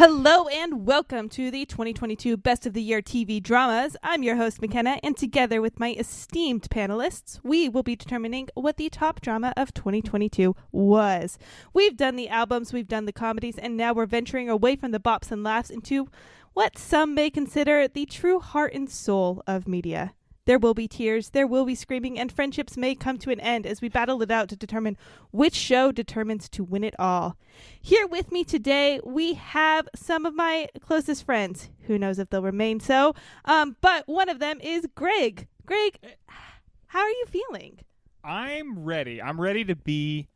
Hello and welcome to the 2022 Best of the Year TV Dramas. I'm your host, McKenna, and together with my esteemed panelists, we will be determining what the top drama of 2022 was. We've done the albums, we've done the comedies, and now we're venturing away from the bops and laughs into what some may consider the true heart and soul of media. There will be tears, there will be screaming, and friendships may come to an end as we battle it out to determine which show determines to win it all. Here with me today, we have some of my closest friends. Who knows if they'll remain so, but one of them is Greg. Greg, how are you feeling? I'm ready. I'm ready to be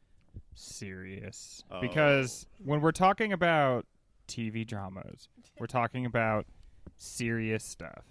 serious. Because when we're talking about TV dramas, we're talking about serious stuff.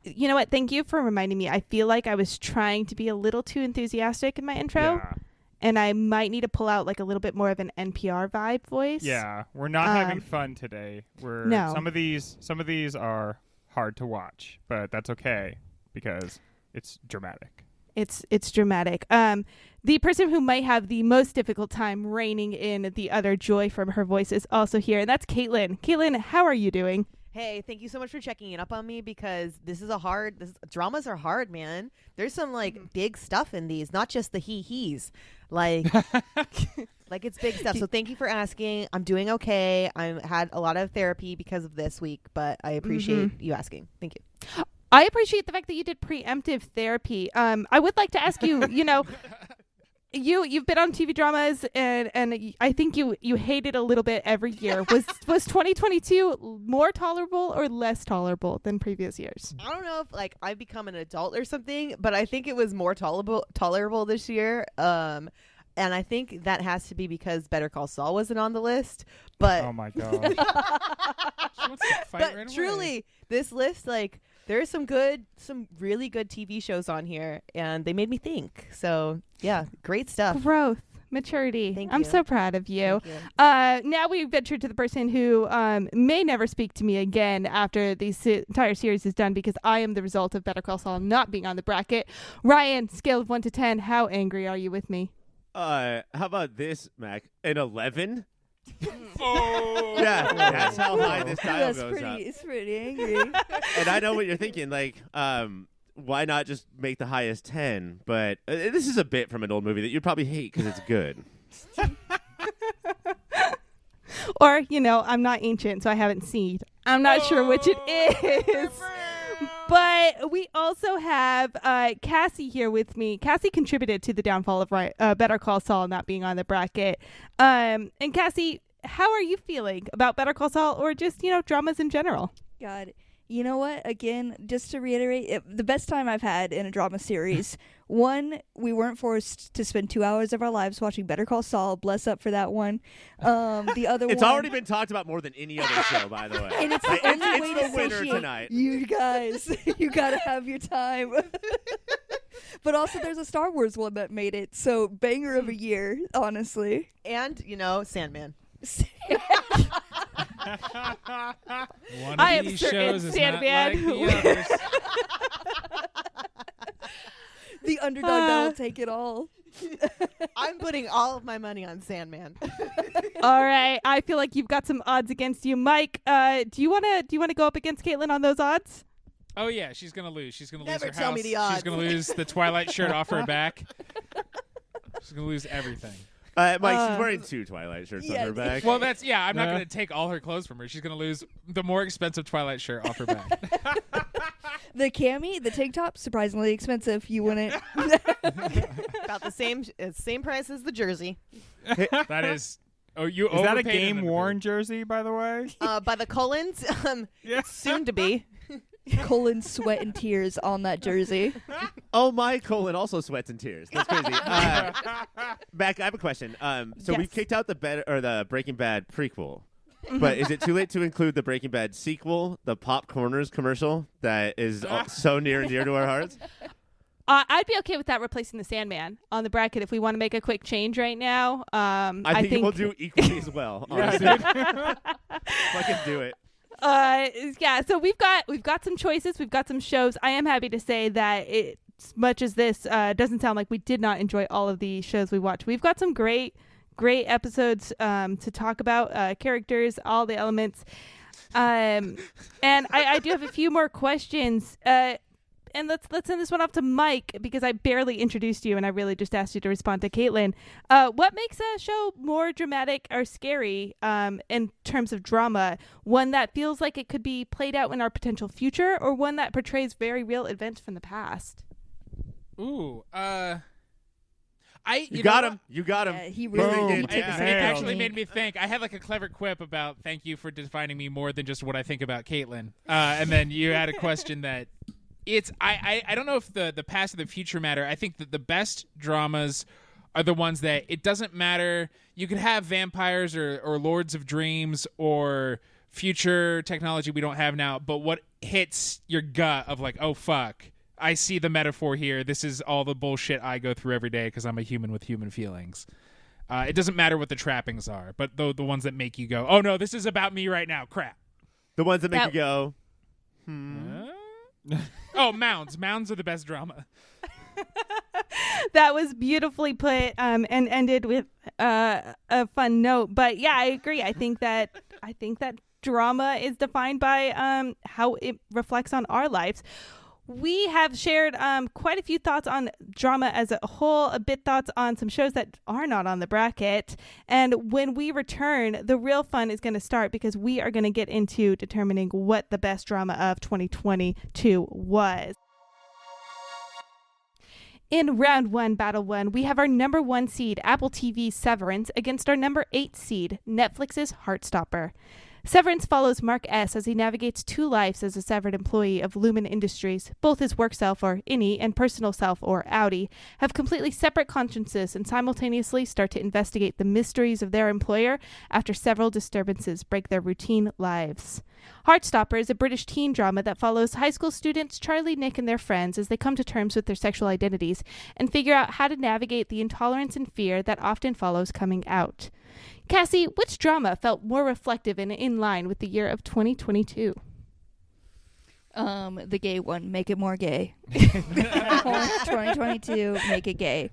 You know what? Thank you for reminding me. I feel like I was trying to be a little too enthusiastic in my intro. Yeah. And I might need to pull out like a little bit more of an NPR vibe voice. Yeah, we're not having fun today. No. Some of these are hard to watch, but that's okay because it's dramatic. It's dramatic. The person who might have the most difficult time reining in the other joy from her voice is also here, and that's Caitlin. Caitlin, how are you doing? Hey, thank you so much for checking up on me because dramas are hard, man. There's some big stuff in these, not just the he's. Like it's big stuff. So thank you for asking. I'm doing okay. I had a lot of therapy because of this week, but I appreciate you asking. Thank you. I appreciate the fact that you did preemptive therapy. I would like to ask you, You've been on TV dramas and I think you hate it a little bit every year. Was 2022 more tolerable or less tolerable than previous years? I don't know if I've become an adult or something, but I think it was more tolerable this year. And I think that has to be because Better Call Saul wasn't on the list. But oh my gosh. But truly, this list there's some really good TV shows on here, and they made me think. So, yeah, great stuff. Growth, maturity. Thank I'm you. so proud of you. Now we venture to the person who may never speak to me again after the entire series is done because I am the result of Better Call Saul not being on the bracket. Ryan, scale of 1 to 10, how angry are you with me? How about this, Mac? An 11? Oh, yeah, that's how high this dial goes up. It's pretty angry. And I know what you're thinking. Why not just make the highest 10? But this is a bit from an old movie that you'd probably hate because it's good. Or, I'm not ancient, so I haven't seen. I'm not sure which it is. But we also have Cassie here with me. Cassie contributed to the downfall of Better Call Saul not being on the bracket. And Cassie, how are you feeling about Better Call Saul or just, dramas in general? God, you know what? Again, just to reiterate, the best time I've had in a drama series. One, we weren't forced to spend 2 hours of our lives watching Better Call Saul. Bless up for that one. The other It's one, already been talked about more than any other show, by the way. and it's the only way to the winner satiate tonight. you guys. You gotta have your time. But also, there's a Star Wars one that made it. So banger of a year, honestly. And, Sandman. One I of am these certain shows is Sandman not like the others. The underdog that will take it all. I'm putting all of my money on Sandman. All right. I feel like you've got some odds against you. Mike, do you want to go up against Caitlin on those odds? Oh yeah, she's gonna lose. She's gonna Never lose her tell house. me the odds. She's gonna lose the Twilight shirt off her back. She's gonna lose everything. Mike, she's wearing 2 Twilight shirts on her back. Well, I'm not gonna take all her clothes from her. She's gonna lose the more expensive Twilight shirt off her back. The cami, the tank top, surprisingly expensive. You wouldn't. About the same price as the jersey. That is. Oh, you Is that a overpaid in game the worn jersey, by the way? By the Collins, Yeah. soon to be. Colin sweat and tears on that jersey. Oh, my colon also sweats and tears. That's crazy. Mac, I have a question. So we kicked out the Breaking Bad prequel. But is it too late to include the Breaking Bad sequel, the Pop Corners commercial that is so near and dear to our hearts? I'd be okay with that replacing the Sandman on the bracket if we want to make a quick change right now. I think we'll do equally as well, honestly. Fucking do it. So we've got some choices. We've got some shows. I am happy to say that as much as this doesn't sound like we did not enjoy all of the shows we watched, we've got some great great episodes to talk about characters, all the elements. And I do have a few more questions. And let's send this one off to Mike, because I barely introduced you and I really just asked you to respond to Caitlin. What makes a show more dramatic or scary in terms of drama? One that feels like it could be played out in our potential future, or one that portrays very real events from the past? Ooh, You got him. Yeah, he really It actually made me think. I had like a clever quip about thank you for defining me more than just what I think about Caitlin. And then you had a question that it's I don't know if the past or the future matter. I think that the best dramas are the ones that it doesn't matter. You could have vampires or Lords of Dreams or future technology we don't have now, but what hits your gut of like, oh fuck, I see the metaphor here. This is all the bullshit I go through every day because I'm a human with human feelings. It doesn't matter what the trappings are, but the ones that make you go, oh no, this is about me right now. Crap. The ones that make you go, Oh, mounds. Mounds are the best drama. That was beautifully put and ended with a fun note. But yeah, I agree. I think that drama is defined by how it reflects on our lives. We have shared quite a few thoughts on drama as a whole, a bit thoughts on some shows that are not on the bracket. And when we return, the real fun is going to start, because we are going to get into determining what the best drama of 2022 was. In round one, battle one, we have our number 1 seed, Apple TV's Severance, against our number 8 seed, Netflix's Heartstopper. Severance follows Mark S. as he navigates 2 lives as a severed employee of Lumen Industries. Both his work self, or innie, and personal self, or outie, have completely separate consciences and simultaneously start to investigate the mysteries of their employer after several disturbances break their routine lives. Heartstopper is a British teen drama that follows high school students Charlie, Nick, and their friends as they come to terms with their sexual identities and figure out how to navigate the intolerance and fear that often follows coming out. Cassie, which drama felt more reflective and in line with the year of 2022? The gay one. Make it more gay. 2022, make it gay.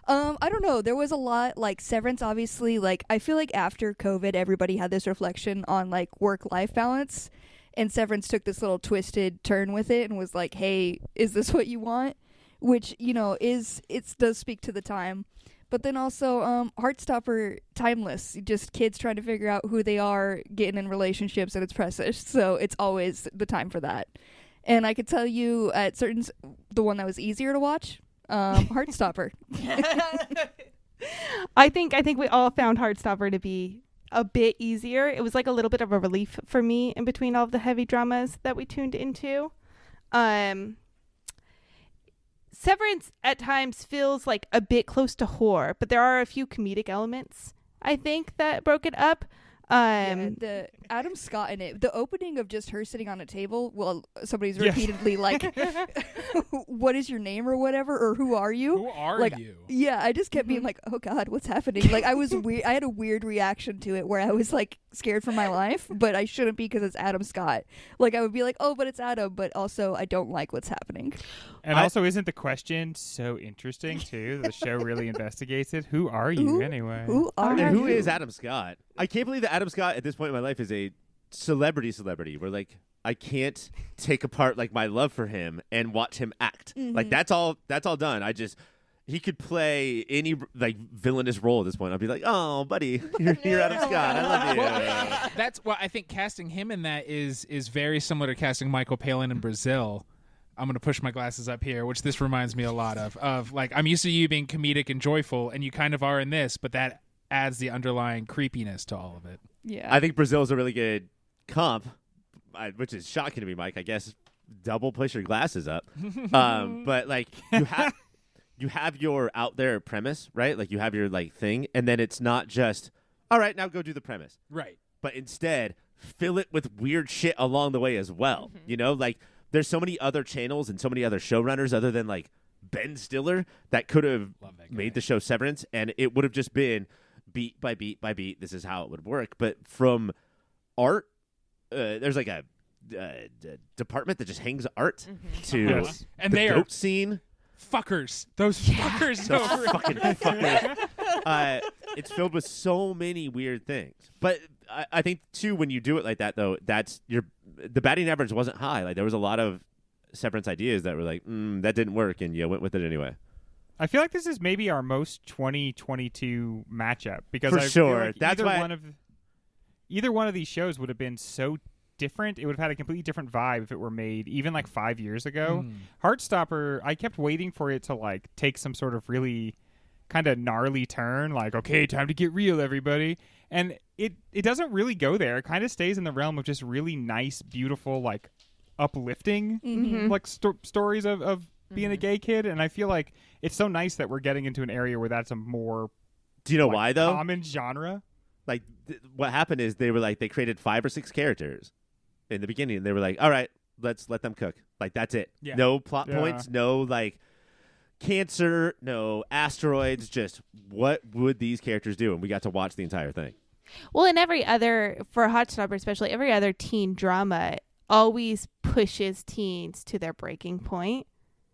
I don't know. There was a lot, like Severance, obviously. Like, I feel like after COVID, everybody had this reflection on like work-life balance, and Severance took this little twisted turn with it and was like, "Hey, is this what you want?" Which, you know, does speak to the time. But then also, Heartstopper, timeless. Just kids trying to figure out who they are, getting in relationships, and it's precious. So it's always the time for that. And I could tell you at certain, the one that was easier to watch, Heartstopper. I think we all found Heartstopper to be a bit easier. It was like a little bit of a relief for me in between all of the heavy dramas that we tuned into. Severance at times feels like a bit close to horror, but there are a few comedic elements, I think, that broke it up. The Adam Scott in it, the opening of just her sitting on a table while somebody's repeatedly like, what is your name or whatever, or who are you? Who are like, you? Yeah, I just kept being like, oh God, what's happening? Like, I was weird. I had a weird reaction to it where I was like scared for my life, but I shouldn't be because it's Adam Scott. Like, I would be like, oh, but it's Adam, but also I don't like what's happening. And also, isn't the question so interesting too? The show really investigates it. Who are you anyway? Who are you? And who is Adam Scott? I can't believe that Adam Scott at this point in my life is a celebrity. Where like I can't take apart like my love for him and watch him act. Mm-hmm. Like that's all done. He could play any like villainous role at this point. I'd be like, oh, buddy, you're Adam Scott. I love you. That's well, I think casting him in that is very similar to casting Michael Palin in Brazil. I'm going to push my glasses up here, which this reminds me a lot of like, I'm used to you being comedic and joyful, and you kind of are in this, but that adds the underlying creepiness to all of it. Yeah. I think Brazil is a really good comp, which is shocking to me, Mike. I guess double push your glasses up. But like you have your out there premise, right? Like you have your like thing, and then it's not just, all right, now go do the premise. Right. But instead, fill it with weird shit along the way as well. Mm-hmm. You know, like there's so many other channels and so many other showrunners other than like Ben Stiller that could have made the show Severance, and it would have just been beat by beat by beat. This is how it would work. But from art, there's like a department that just hangs art to and the they goat are scene. Fuckers. Those fuckers. Those fucking fuckers. it's filled with so many weird things. But I think too, when you do it like that, though, the batting average wasn't high. Like there was a lot of Severance ideas that were like, that didn't work, and you went with it anyway. I feel like this is maybe our most 2022 matchup because For I sure. feel like That's either one of these shows would have been so different. It would have had a completely different vibe if it were made even like 5 years ago. Heartstopper, I kept waiting for it to like take some sort of really kind of gnarly turn, like, okay, time to get real, everybody. And it doesn't really go there. It kind of stays in the realm of just really nice, beautiful, like uplifting like stories of being a gay kid. And I feel like it's so nice that we're getting into an area where that's a more do you know why though common genre. Like what happened is they created 5 or 6 characters in the beginning, and they were like, all right, let's let them cook. Like that's it. No plot points, no like cancer, no asteroids, just what would these characters do? And we got to watch the entire thing. Well, and for Heartstopper especially, every other teen drama always pushes teens to their breaking point.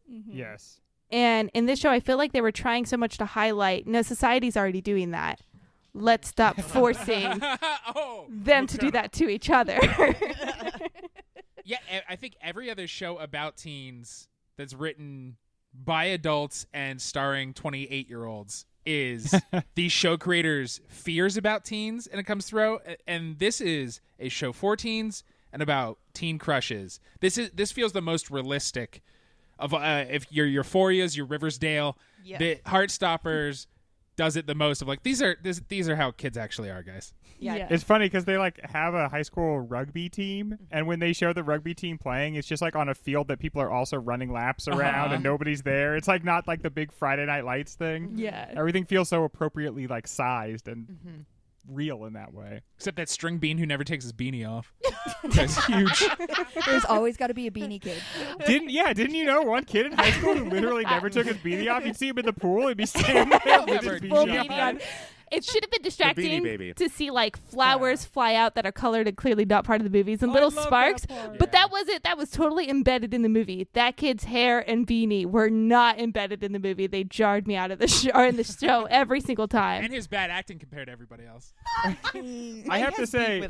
Yes. And in this show, I feel like they were trying so much to highlight, no, society's already doing that. Let's stop forcing them to do that to each other. Yeah, I think every other show about teens that's written by adults and starring 28-year-olds is these show creators' fears about teens, and it comes through. And this is a show for teens and about teen crushes. This feels the most realistic of if your Euphorias, your Riversdale, the Heartstoppers does it the most of like these are how kids actually are, guys. Yeah. It's funny because they like have a high school rugby team, and when they show the rugby team playing, it's just like on a field that people are also running laps around and nobody's there. It's like not like the big Friday Night Lights thing. Yeah. Everything feels so appropriately like sized and real in that way. Except that string bean who never takes his beanie off. That's huge. There's always got to be a beanie kid. Didn't you know one kid in high school who literally never took his beanie off? You'd see him in the pool and be standing there with his Full beanie beanie on. on. It should have been distracting Baby. to see like flowers fly out that are colored and clearly not part of the movies and little sparks. But that was it. That was totally embedded in the movie. That kid's hair and beanie were not embedded in the movie. They jarred me out of the show or in the show every single time. And his bad acting compared to everybody else. I have to say,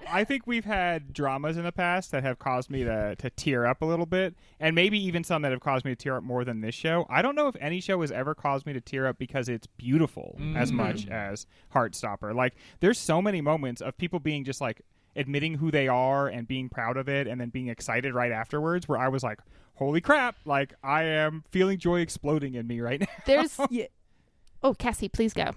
I think we've had dramas in the past that have caused me to tear up a little bit, and maybe even some that have caused me to tear up more than this show. I don't know if any show has ever caused me to tear up because it's beautiful as much as Heartstopper. Like, there's so many moments of people being just like admitting who they are and being proud of it and then being excited right afterwards, where I was like, holy crap, like I am feeling joy exploding in me right now. There's Oh, Cassie, please go.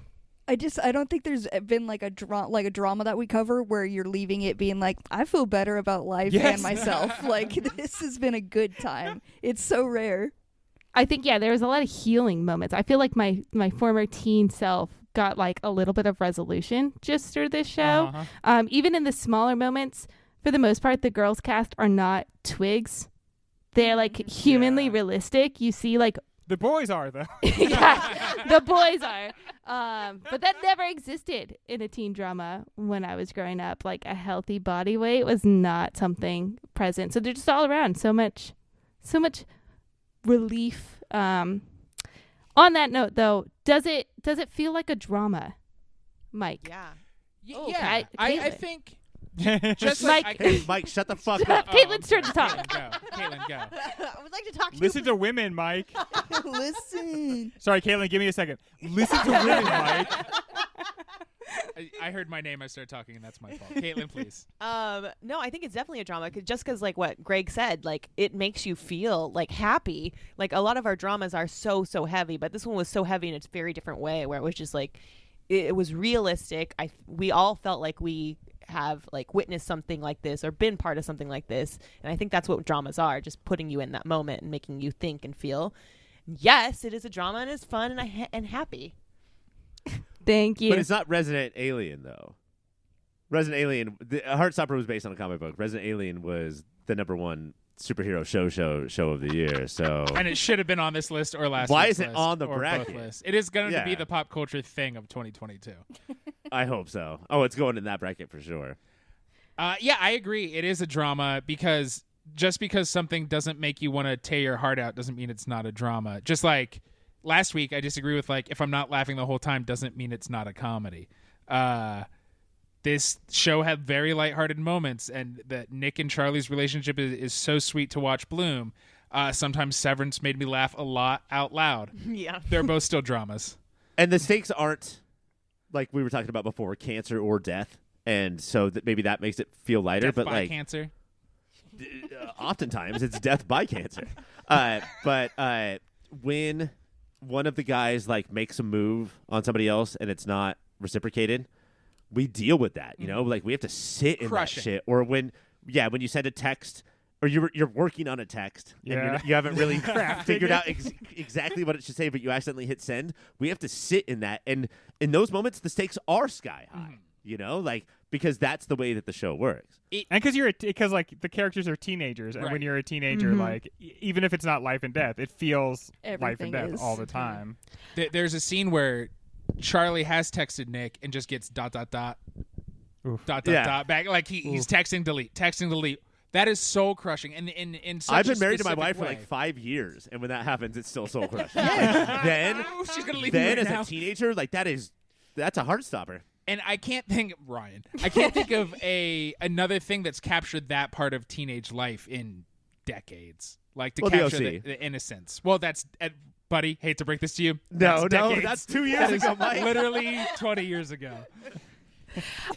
I don't think there's been like a drama that we cover where you're leaving it being like, I feel better about life and myself. Like, this has been a good time. It's so rare. I think, there was a lot of healing moments. I feel like my former teen self got like a little bit of resolution just through this show. Even in the smaller moments, for the most part, the girls cast are not twigs. They're like humanly realistic. You see like The boys are, though. the boys are. But that never existed in a teen drama when I was growing up. Like a healthy body weight was not something present. So they're just all around. So much relief. On that note, though, does it feel like a drama, Mike? Yeah. I think Just Mike, Hey, Mike, shut the fuck up. Caitlin's turn to talk. Caitlin, go. I would like to talk to Listen to women, Mike. Listen. Sorry, Caitlin, give me a second. Listen to women, Mike. I heard my name, I started talking, and that's my fault. Caitlin, please. No, I think it's definitely a drama just because like what Greg said, like it makes you feel like happy. Like a lot of our dramas are so heavy, but this one was so heavy in its very different way, where it was just like it was realistic. We all felt like we have like witnessed something like this or been part of something like this, and I think that's what dramas are, just putting you in that moment and making you think and feel. Yes, it is a drama and it's fun and happy. Thank you. But it's not Resident Alien, though. Resident Alien, Heartstopper was based on a comic book. Resident Alien was the #1 superhero show of the year. So, and it should have been on this list or last. Why week's is it list on the or bracket? both lists. It is going to Yeah. be the pop culture thing of 2022. I hope so. Oh, it's going in that bracket for sure. Yeah, I agree. It is a drama because just because something doesn't make you want to tear your heart out doesn't mean it's not a drama. Just like last week I disagree with like if I'm not laughing the whole time doesn't mean it's not a comedy. This show had very lighthearted moments, and that Nick and Charlie's relationship is so sweet to watch bloom. Sometimes Severance made me laugh a lot out loud. Yeah. They're both still dramas. And the stakes aren't like we were talking about before, cancer or death, and so maybe that makes it feel lighter. Death but by like cancer. Oftentimes it's death by cancer. But when one of the guys like makes a move on somebody else and it's not reciprocated, we deal with that. You know, like we have to sit in Crushing. that shit. Or when you send a text. Or you're working on a text, and you haven't really figured out exactly what it should say, but you accidentally hit send. We have to sit in that, and in those moments, the stakes are sky high. You know, like because that's the way that the show works. And because like the characters are teenagers, and when you're a teenager, like even if it's not life and death, it feels life and death all the time. There's a scene where Charlie has texted Nick and just gets ... back. Like he's texting delete. That is soul crushing, and in such I've been a married to my specific wife for way. like 5 years, and when that happens, it's still soul crushing. then She's gonna leave me right as now. a teenager, like that's a heart stopper. And I can't think of another thing that's captured that part of teenage life in decades, like to capture the innocence. Well, that's buddy. Hate to break this to you. That's 2 years ago, Mike. Literally 20 years ago.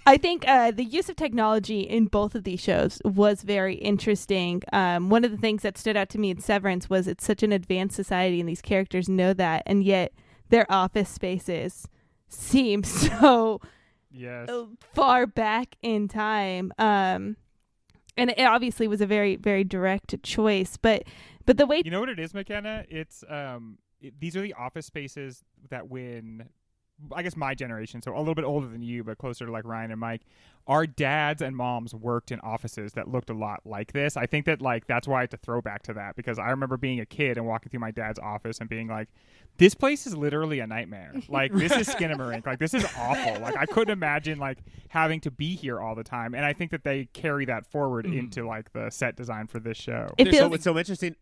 I think the use of technology in both of these shows was very interesting. One of the things that stood out to me in Severance was it's such an advanced society and these characters know that, and yet their office spaces seem so far back in time. And it obviously was a very, very direct choice. But the way... You know what it is, McKenna? It's these are the office spaces that when... I guess my generation, so a little bit older than you, but closer to like Ryan and Mike, our dads and moms worked in offices that looked a lot like this. I think that like that's why I had to throw back to that, because I remember being a kid and walking through my dad's office and being like, this place is literally a nightmare. Like this is Skinamarink. Like this is awful. Like I couldn't imagine like having to be here all the time. And I think that they carry that forward into like the set design for this show. What's so interesting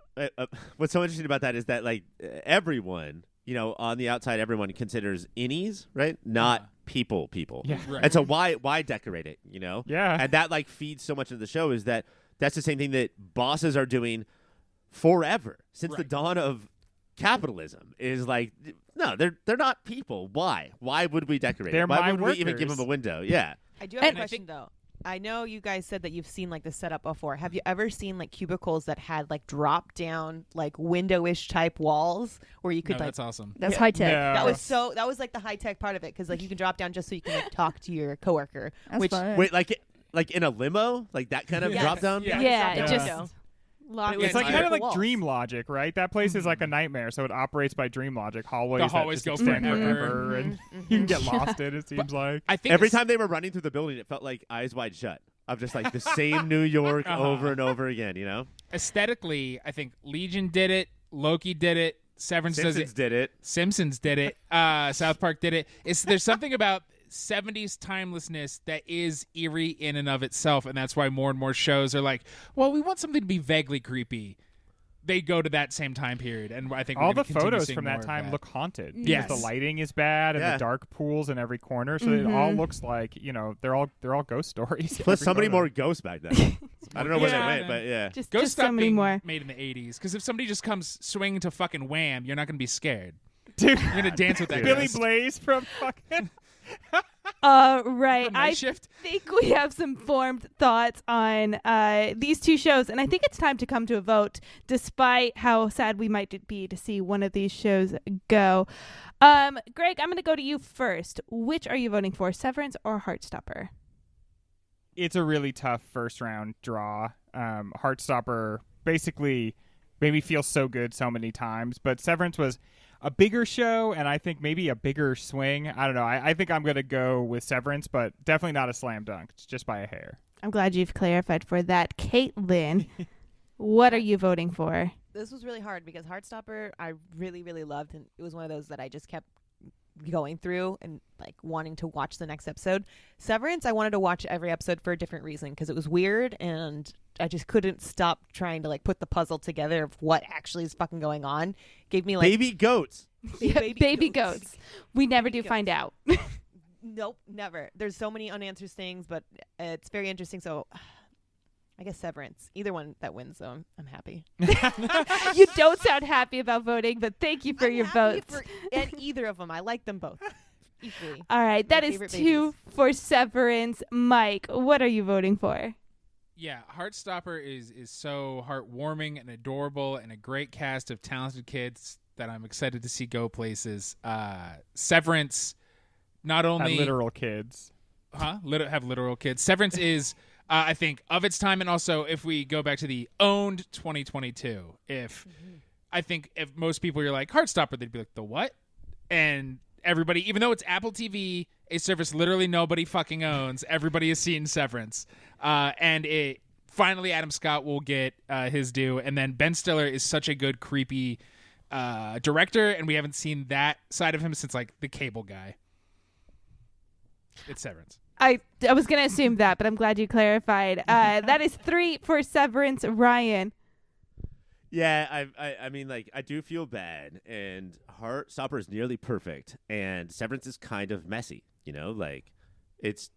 about that is that like everyone, you know, on the outside, everyone considers innies, right? Not people. Yeah. Right. And so why decorate it, you know? Yeah. And that like feeds so much of the show is that's the same thing that bosses are doing forever since the dawn of capitalism is like, no, they're not people. Why would we decorate They're it? Why my would we even give workers. them a window? Yeah. I do have And a question though. I know you guys said that you've seen like the setup before. Have you ever seen like cubicles that had like drop down like window-ish type walls where you could No, like that's awesome. That's high tech. No. that was like the high tech part of it because like you can drop down just so you can like talk to your coworker. That's which fun. Wait, like in a limo, like that kind of Yes. drop down. Yeah. Yeah, drop it down just... window. locked was It's like like kind of the like walls. dream logic, right? That place is like a nightmare, so it operates by dream logic. Hallways The that hallways just go extend forever. forever, and you can get lost in. It seems like. I think Every this- time they were running through the building, it felt like Eyes Wide Shut. Of just like the same New York over and over again, you know? aesthetically, I think Legion did it, Loki did it, Severance does Simpsons it, did it. Simpsons did it, South Park did it. There's something about 70s timelessness that is eerie in and of itself, and that's why more and more shows are like, well, we want something to be vaguely creepy. They go to that same time period, and I think we're All gonna the continue photos seeing from more that of time that. look haunted. Yes. Because the lighting is bad and Yeah. the dark pools in every corner, so it all looks like, you know, they're all ghost stories. Plus, Every so many photo. more ghosts back then. I don't know where they Yeah. went, but yeah. Just Ghost so stuff many being more. made in the 80s, because if somebody just comes swinging to fucking Wham, you're not going to be scared. Dude, You're going to dance with that Billy ghost. Blaze from fucking. Right. From Night I Shift. think we have some formed thoughts on these two shows, and I think it's time to come to a vote, despite how sad we might be to see one of these shows go. Greg, I'm going to go to you first. Which are you voting for, Severance or Heartstopper? It's a really tough first round draw. Heartstopper basically made me feel so good so many times, but Severance was a bigger show, and I think maybe a bigger swing. I don't know. I think I'm going to go with Severance, but definitely not a slam dunk. It's just by a hair. I'm glad you've clarified for that. Caitlin, what are you voting for? This was really hard because Heartstopper I really, really loved, and it was one of those that I just kept going through and like wanting to watch the next episode. Severance, I wanted to watch every episode for a different reason because it was weird and I just couldn't stop trying to like put the puzzle together of what actually is fucking going on. Gave me like Baby goats. Baby goats. We never do find out. Nope, never. There's so many unanswered things, but it's very interesting. So I guess Severance. Either one that wins, though, I'm happy. You don't sound happy about voting, but thank you for your votes. And either of them. I like them both equally. All right, that is 2 babies. for Severance. Mike, what are you voting for? Yeah, Heartstopper is so heartwarming and adorable and a great cast of talented kids that I'm excited to see go places. Severance, not only literal kids. have literal kids. Severance is, I think, of its time, and also if we go back to the owned 2022, I think if most people are like Heartstopper, they'd be like, the what? And everybody, even though it's Apple TV, a service literally nobody fucking owns, everybody has seen Severance. And it finally Adam Scott will get his due, and then Ben Stiller is such a good creepy director, and we haven't seen that side of him since like The Cable Guy. It's Severance. I was going to assume that, but I'm glad you clarified. That is 3 for Severance. Ryan. Yeah, I mean, like, I do feel bad, and Heartstopper is nearly perfect, and Severance is kind of messy, you know? Like, it's...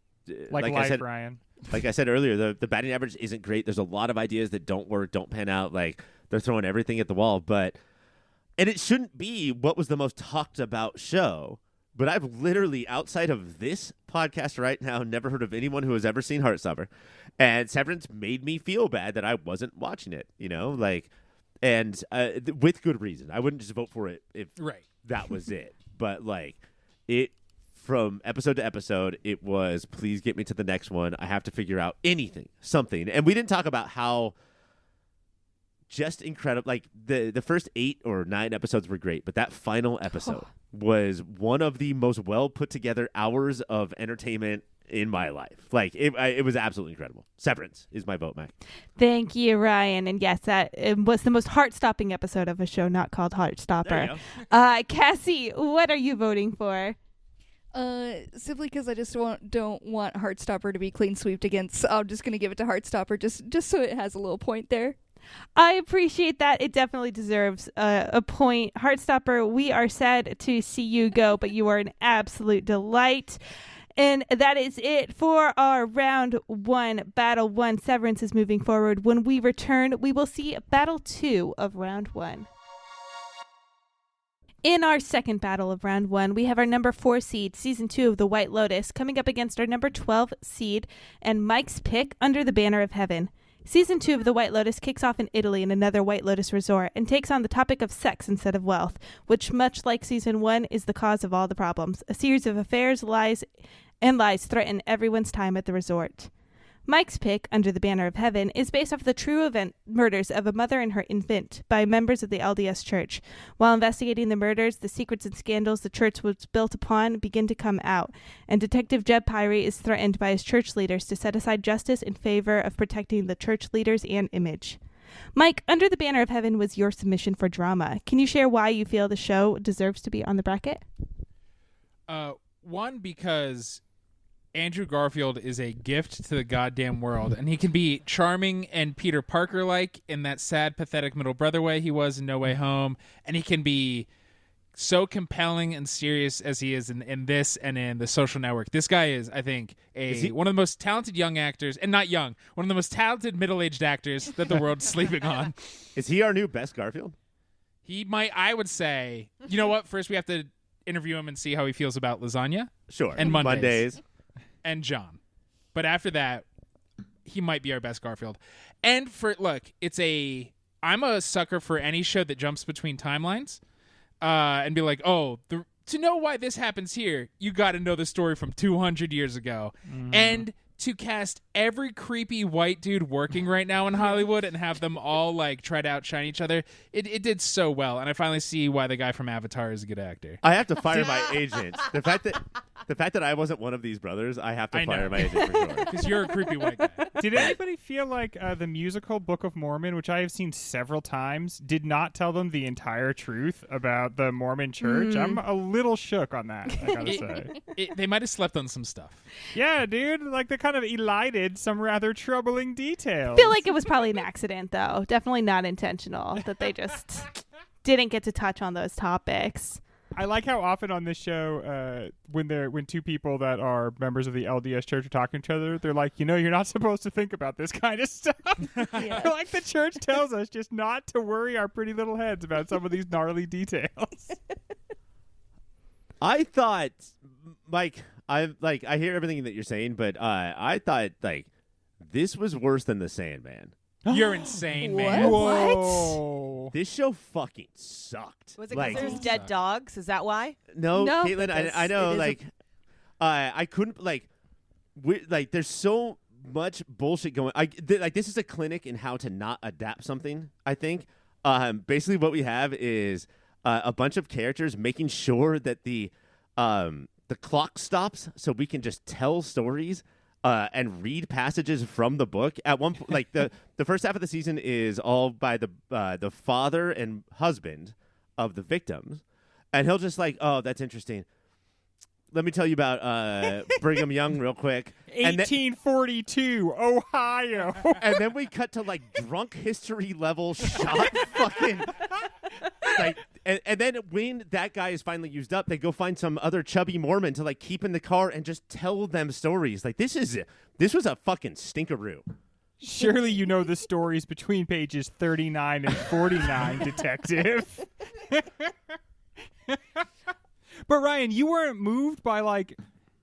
like I life, said, Ryan. Like I said earlier, the batting average isn't great. There's a lot of ideas that don't work, don't pan out. Like, they're throwing everything at the wall, but... And it shouldn't be what was the most talked about show, but I've literally, outside of this podcast right now, never heard of anyone who has ever seen Heartstopper. And Severance made me feel bad that I wasn't watching it, you know? Like... And with good reason. I wouldn't just vote for it if that was it. But, like, it, from episode to episode, it was, please get me to the next one. I have to figure out anything, something. And we didn't talk about how just incredible. Like, the first 8 or 9 episodes were great, but that final episode was one of the most well put together hours of entertainment in my life. Like, it was absolutely incredible. Severance is my vote, Mac. Thank you, Ryan. And yes, that it was the most heart-stopping episode of a show not called Heartstopper. There you go. Cassie, what are you voting for? Simply because I just don't want Heartstopper to be clean sweeped against. So I'm just going to give it to Heartstopper just so it has a little point there. I appreciate that. It definitely deserves a point. Heartstopper, we are sad to see you go, but you are an absolute delight. And that is it for our round 1, battle 1. Severance is moving forward. When we return, we will see battle 2 of round 1. In our second battle of round 1, we have our number 4 seed, season 2 of The White Lotus, coming up against our number 12 seed and Mike's pick, Under the Banner of Heaven. Season 2 of The White Lotus kicks off in Italy in another White Lotus resort and takes on the topic of sex instead of wealth, which, much like Season 1, is the cause of all the problems. A series of affairs, lies threaten everyone's time at the resort. Mike's pick, Under the Banner of Heaven, is based off the true event murders of a mother and her infant by members of the LDS Church. While investigating the murders, the secrets and scandals the church was built upon begin to come out, and Detective Jeb Pyrie is threatened by his church leaders to set aside justice in favor of protecting the church leaders and image. Mike, Under the Banner of Heaven was your submission for drama. Can you share why you feel the show deserves to be on the bracket? One, because Andrew Garfield is a gift to the goddamn world, and he can be charming and Peter Parker-like in that sad, pathetic middle brother way he was in No Way Home, and he can be so compelling and serious as he is in this and in The Social Network. This guy is, I think, one of the most talented young actors, and not young, one of the most talented middle-aged actors that the world's sleeping on. Is he our new best Garfield? He might, I would say. You know what? First, we have to interview him and see how he feels about lasagna. Sure. And Mondays. Mondays. And John. But after that, he might be our best Garfield. And I'm a sucker for any show that jumps between timelines and be like, to know why this happens here, you got to know the story from 200 years ago. And to cast every creepy white dude working right now in Hollywood and have them all like try to outshine each other, it did so well. And I finally see why the guy from Avatar is a good actor. I have to fire my agent. The fact that I wasn't one of these brothers, I have to fire my agent for sure. Because you're a creepy white guy. Did anybody feel like the musical Book of Mormon, which I have seen several times, did not tell them the entire truth about the Mormon church? I'm a little shook on that, I gotta say. They might have slept on some stuff. Yeah, dude. Like, they kind of elided some rather troubling details. I feel like it was probably an accident, though. Definitely not intentional that they just didn't get to touch on those topics. I like how often on this show, when two people that are members of the LDS church are talking to each other, they're like, you're not supposed to think about this kind of stuff. Yeah. Like the church tells us just not to worry our pretty little heads about some of these gnarly details. I thought, Mike, I hear everything that you're saying, but I thought this was worse than the Sandman. You're insane, man. Whoa. This show fucking sucked. Was it because there's dead dogs? Is that why? No, No, Caitlin, I know, I couldn't, there's so much bullshit going. This is a clinic in how to not adapt something, I think. Basically what we have is a bunch of characters making sure that the clock stops so we can just tell stories and read passages from the book. At one point, the first half of the season is all by the father and husband of the victims, and he'll just oh, that's interesting. Let me tell you about Brigham Young real quick. 1842, Ohio. And then we cut to drunk history level shot fucking and then when that guy is finally used up, they go find some other chubby Mormon to keep in the car and just tell them stories. This was a fucking stinkeroo. Surely you know the stories between pages 39 and 49, detective. But Ryan, you weren't moved by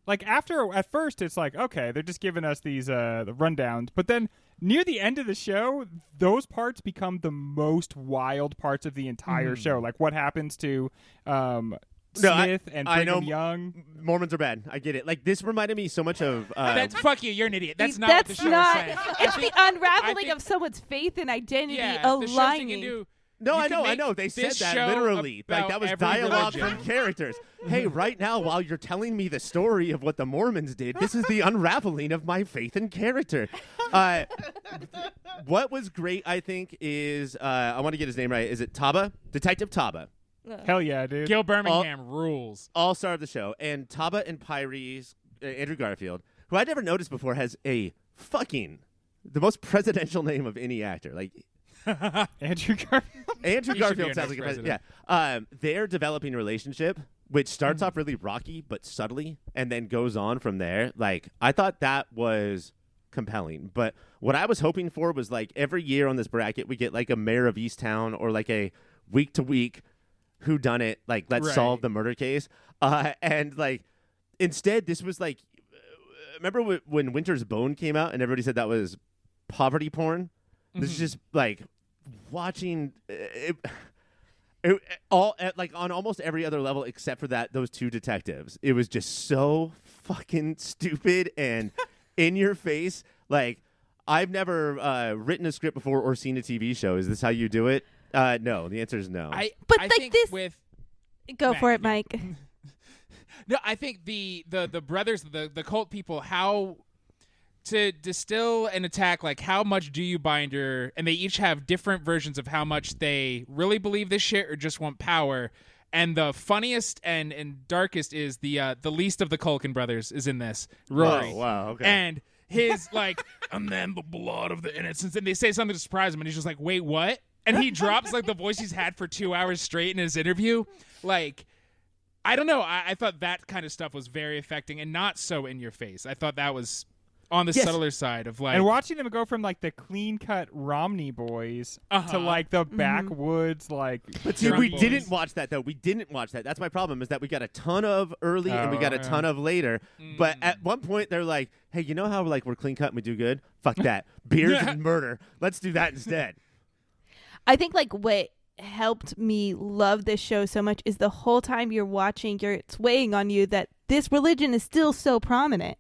at first it's okay, they're just giving us these the rundowns, but then near the end of the show, those parts become the most wild parts of the entire show. What happens to Smith and Brigham Young. Mormons are bad. I get it. This reminded me so much of. That's fuck you. You're an idiot. That's not what the show is saying. It's the unraveling of someone's faith and identity aligning. No, I know. They said that literally. That was dialogue from characters. Hey, right now, while you're telling me the story of what the Mormons did, this is the unraveling of my faith and character. What was great, I think, is I want to get his name right. Is it Taba? Detective Taba. Hell yeah, dude. Gil Birmingham rules. All-star of the show. And Taba and Pyre's, Andrew Garfield, who I'd never noticed before, has the most presidential name of any actor. Andrew Garfield. Andrew Garfield sounds like a president. Yeah. They're developing a relationship, which starts off really rocky but subtly, and then goes on from there. I thought that was compelling. But what I was hoping for was every year on this bracket we get a mayor of Easttown or a week-to-week whodunit, let's solve the murder case. And instead this was remember when Winter's Bone came out and everybody said that was poverty porn? This is just watching it all on almost every other level except for those two detectives. It was just so fucking stupid and in your face. I've never written a script before or seen a TV show. Is this how you do it? No, the answer is no. I think this. Go Mac, for it, Mike. No, I think the brothers, the cult people, how to distill and attack, how much do you binder, and they each have different versions of how much they really believe this shit or just want power. And the funniest and darkest is the least of the Culkin brothers is in this. Rory. Oh, wow, okay. And his and then the blood of the innocents, and they say something to surprise him, and he's just wait, what? And he drops the voice he's had for 2 hours straight in his interview. I don't know. I thought that kind of stuff was very affecting and not so in your face. I thought that was on the subtler side of and watching them go from the clean cut Romney boys to the backwoods But see, we didn't watch that though. We didn't watch that. That's my problem, is that we got a ton of early and we got a ton of later. But at one point they're hey, you know how we're clean cut and we do good? Fuck that. Beards and murder. Let's do that instead. I think what helped me love this show so much is the whole time you're watching, it's weighing on you that this religion is still so prominent.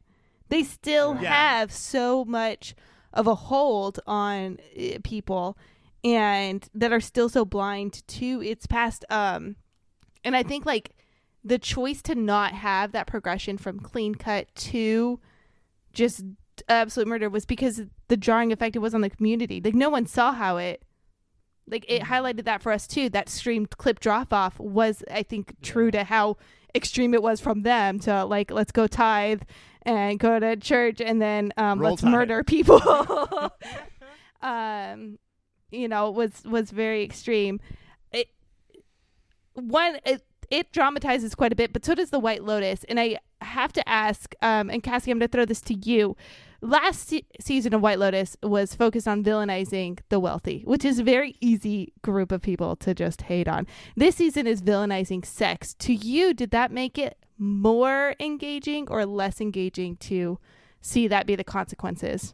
They still have so much of a hold on people, and that are still so blind to its past. And I think the choice to not have that progression from clean cut to just absolute murder was because the jarring effect it was on the community. No one saw how it. It highlighted that for us too. That streamed clip drop off was, I think, true to how extreme it was from them to let's go tithe and go to church and then let's tide. murder people. Was very extreme. it dramatizes quite a bit, but so does The White Lotus. And I have to ask, and Cassie, I'm going to throw this to you. Last season of White Lotus was focused on villainizing the wealthy, which is a very easy group of people to just hate on. This season is villainizing sex. To you, did that make it more engaging or less engaging to see that be the consequences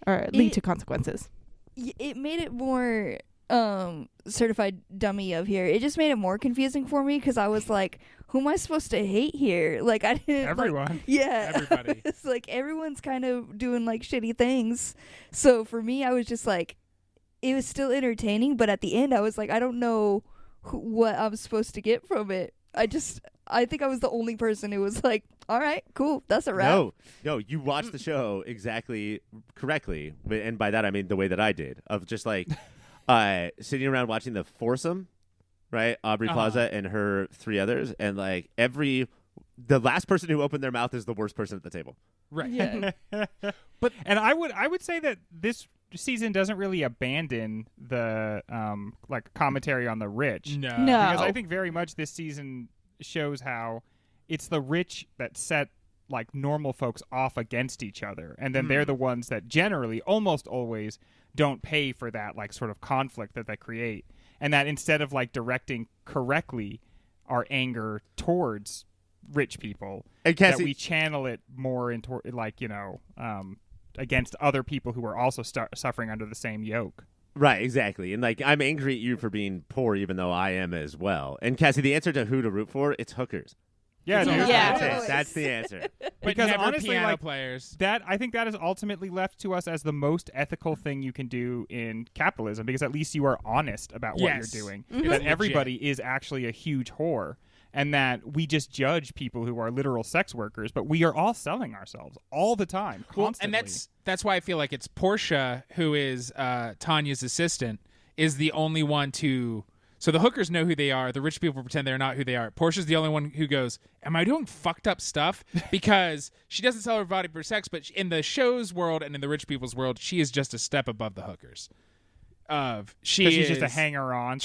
or lead to consequences? It made it more certified dummy of here. It just made it more confusing for me because I was like, who am I supposed to hate here? Like, I didn't. Everyone. Like, yeah. Everybody. It's like everyone's kind of doing like shitty things. So for me, I was just like, it was still entertaining, but at the end, I was like, I don't know what I'm supposed to get from it. I think I was the only person who was like, all right, cool, that's a wrap. No, you watched the show exactly correctly. And by that, I mean the way that I did, of just like sitting around watching the foursome, right? Aubrey Plaza and her three others. And like the last person who opened their mouth is the worst person at the table. Right. Yeah. And I would say that this season doesn't really abandon the like commentary on the rich. No. Because I think very much this season shows how it's the rich that set like normal folks off against each other, and then they're the ones that generally almost always don't pay for that like sort of conflict that they create, and that instead of like directing correctly our anger towards rich people, And that Cassie, we channel it more into like against other people who are also suffering under the same yoke. right, exactly. And like, I'm angry at you for being poor, even though I am as well. And Cassie, the answer to who to root for, it's hookers. Yeah, Yeah. dude. Yeah. That's it. That's the answer. But Because never honestly, piano like, players. I think that is ultimately left to us as the most ethical thing you can do in capitalism, because at least you are honest about what Yes. you're doing. Mhm. That It's everybody is actually a huge whore, and that we just judge people who are literal sex workers, but we are all selling ourselves all the time, constantly. And that's why I feel like it's Portia, who is Tanya's assistant, is the only one to. So the hookers know who they are. The rich people pretend they're not who they are. Portia's the only one who goes, am I doing fucked up stuff? Because she doesn't sell her body for sex, but in the show's world and in the rich people's world, she is just a step above the hookers. she's just a hanger-on.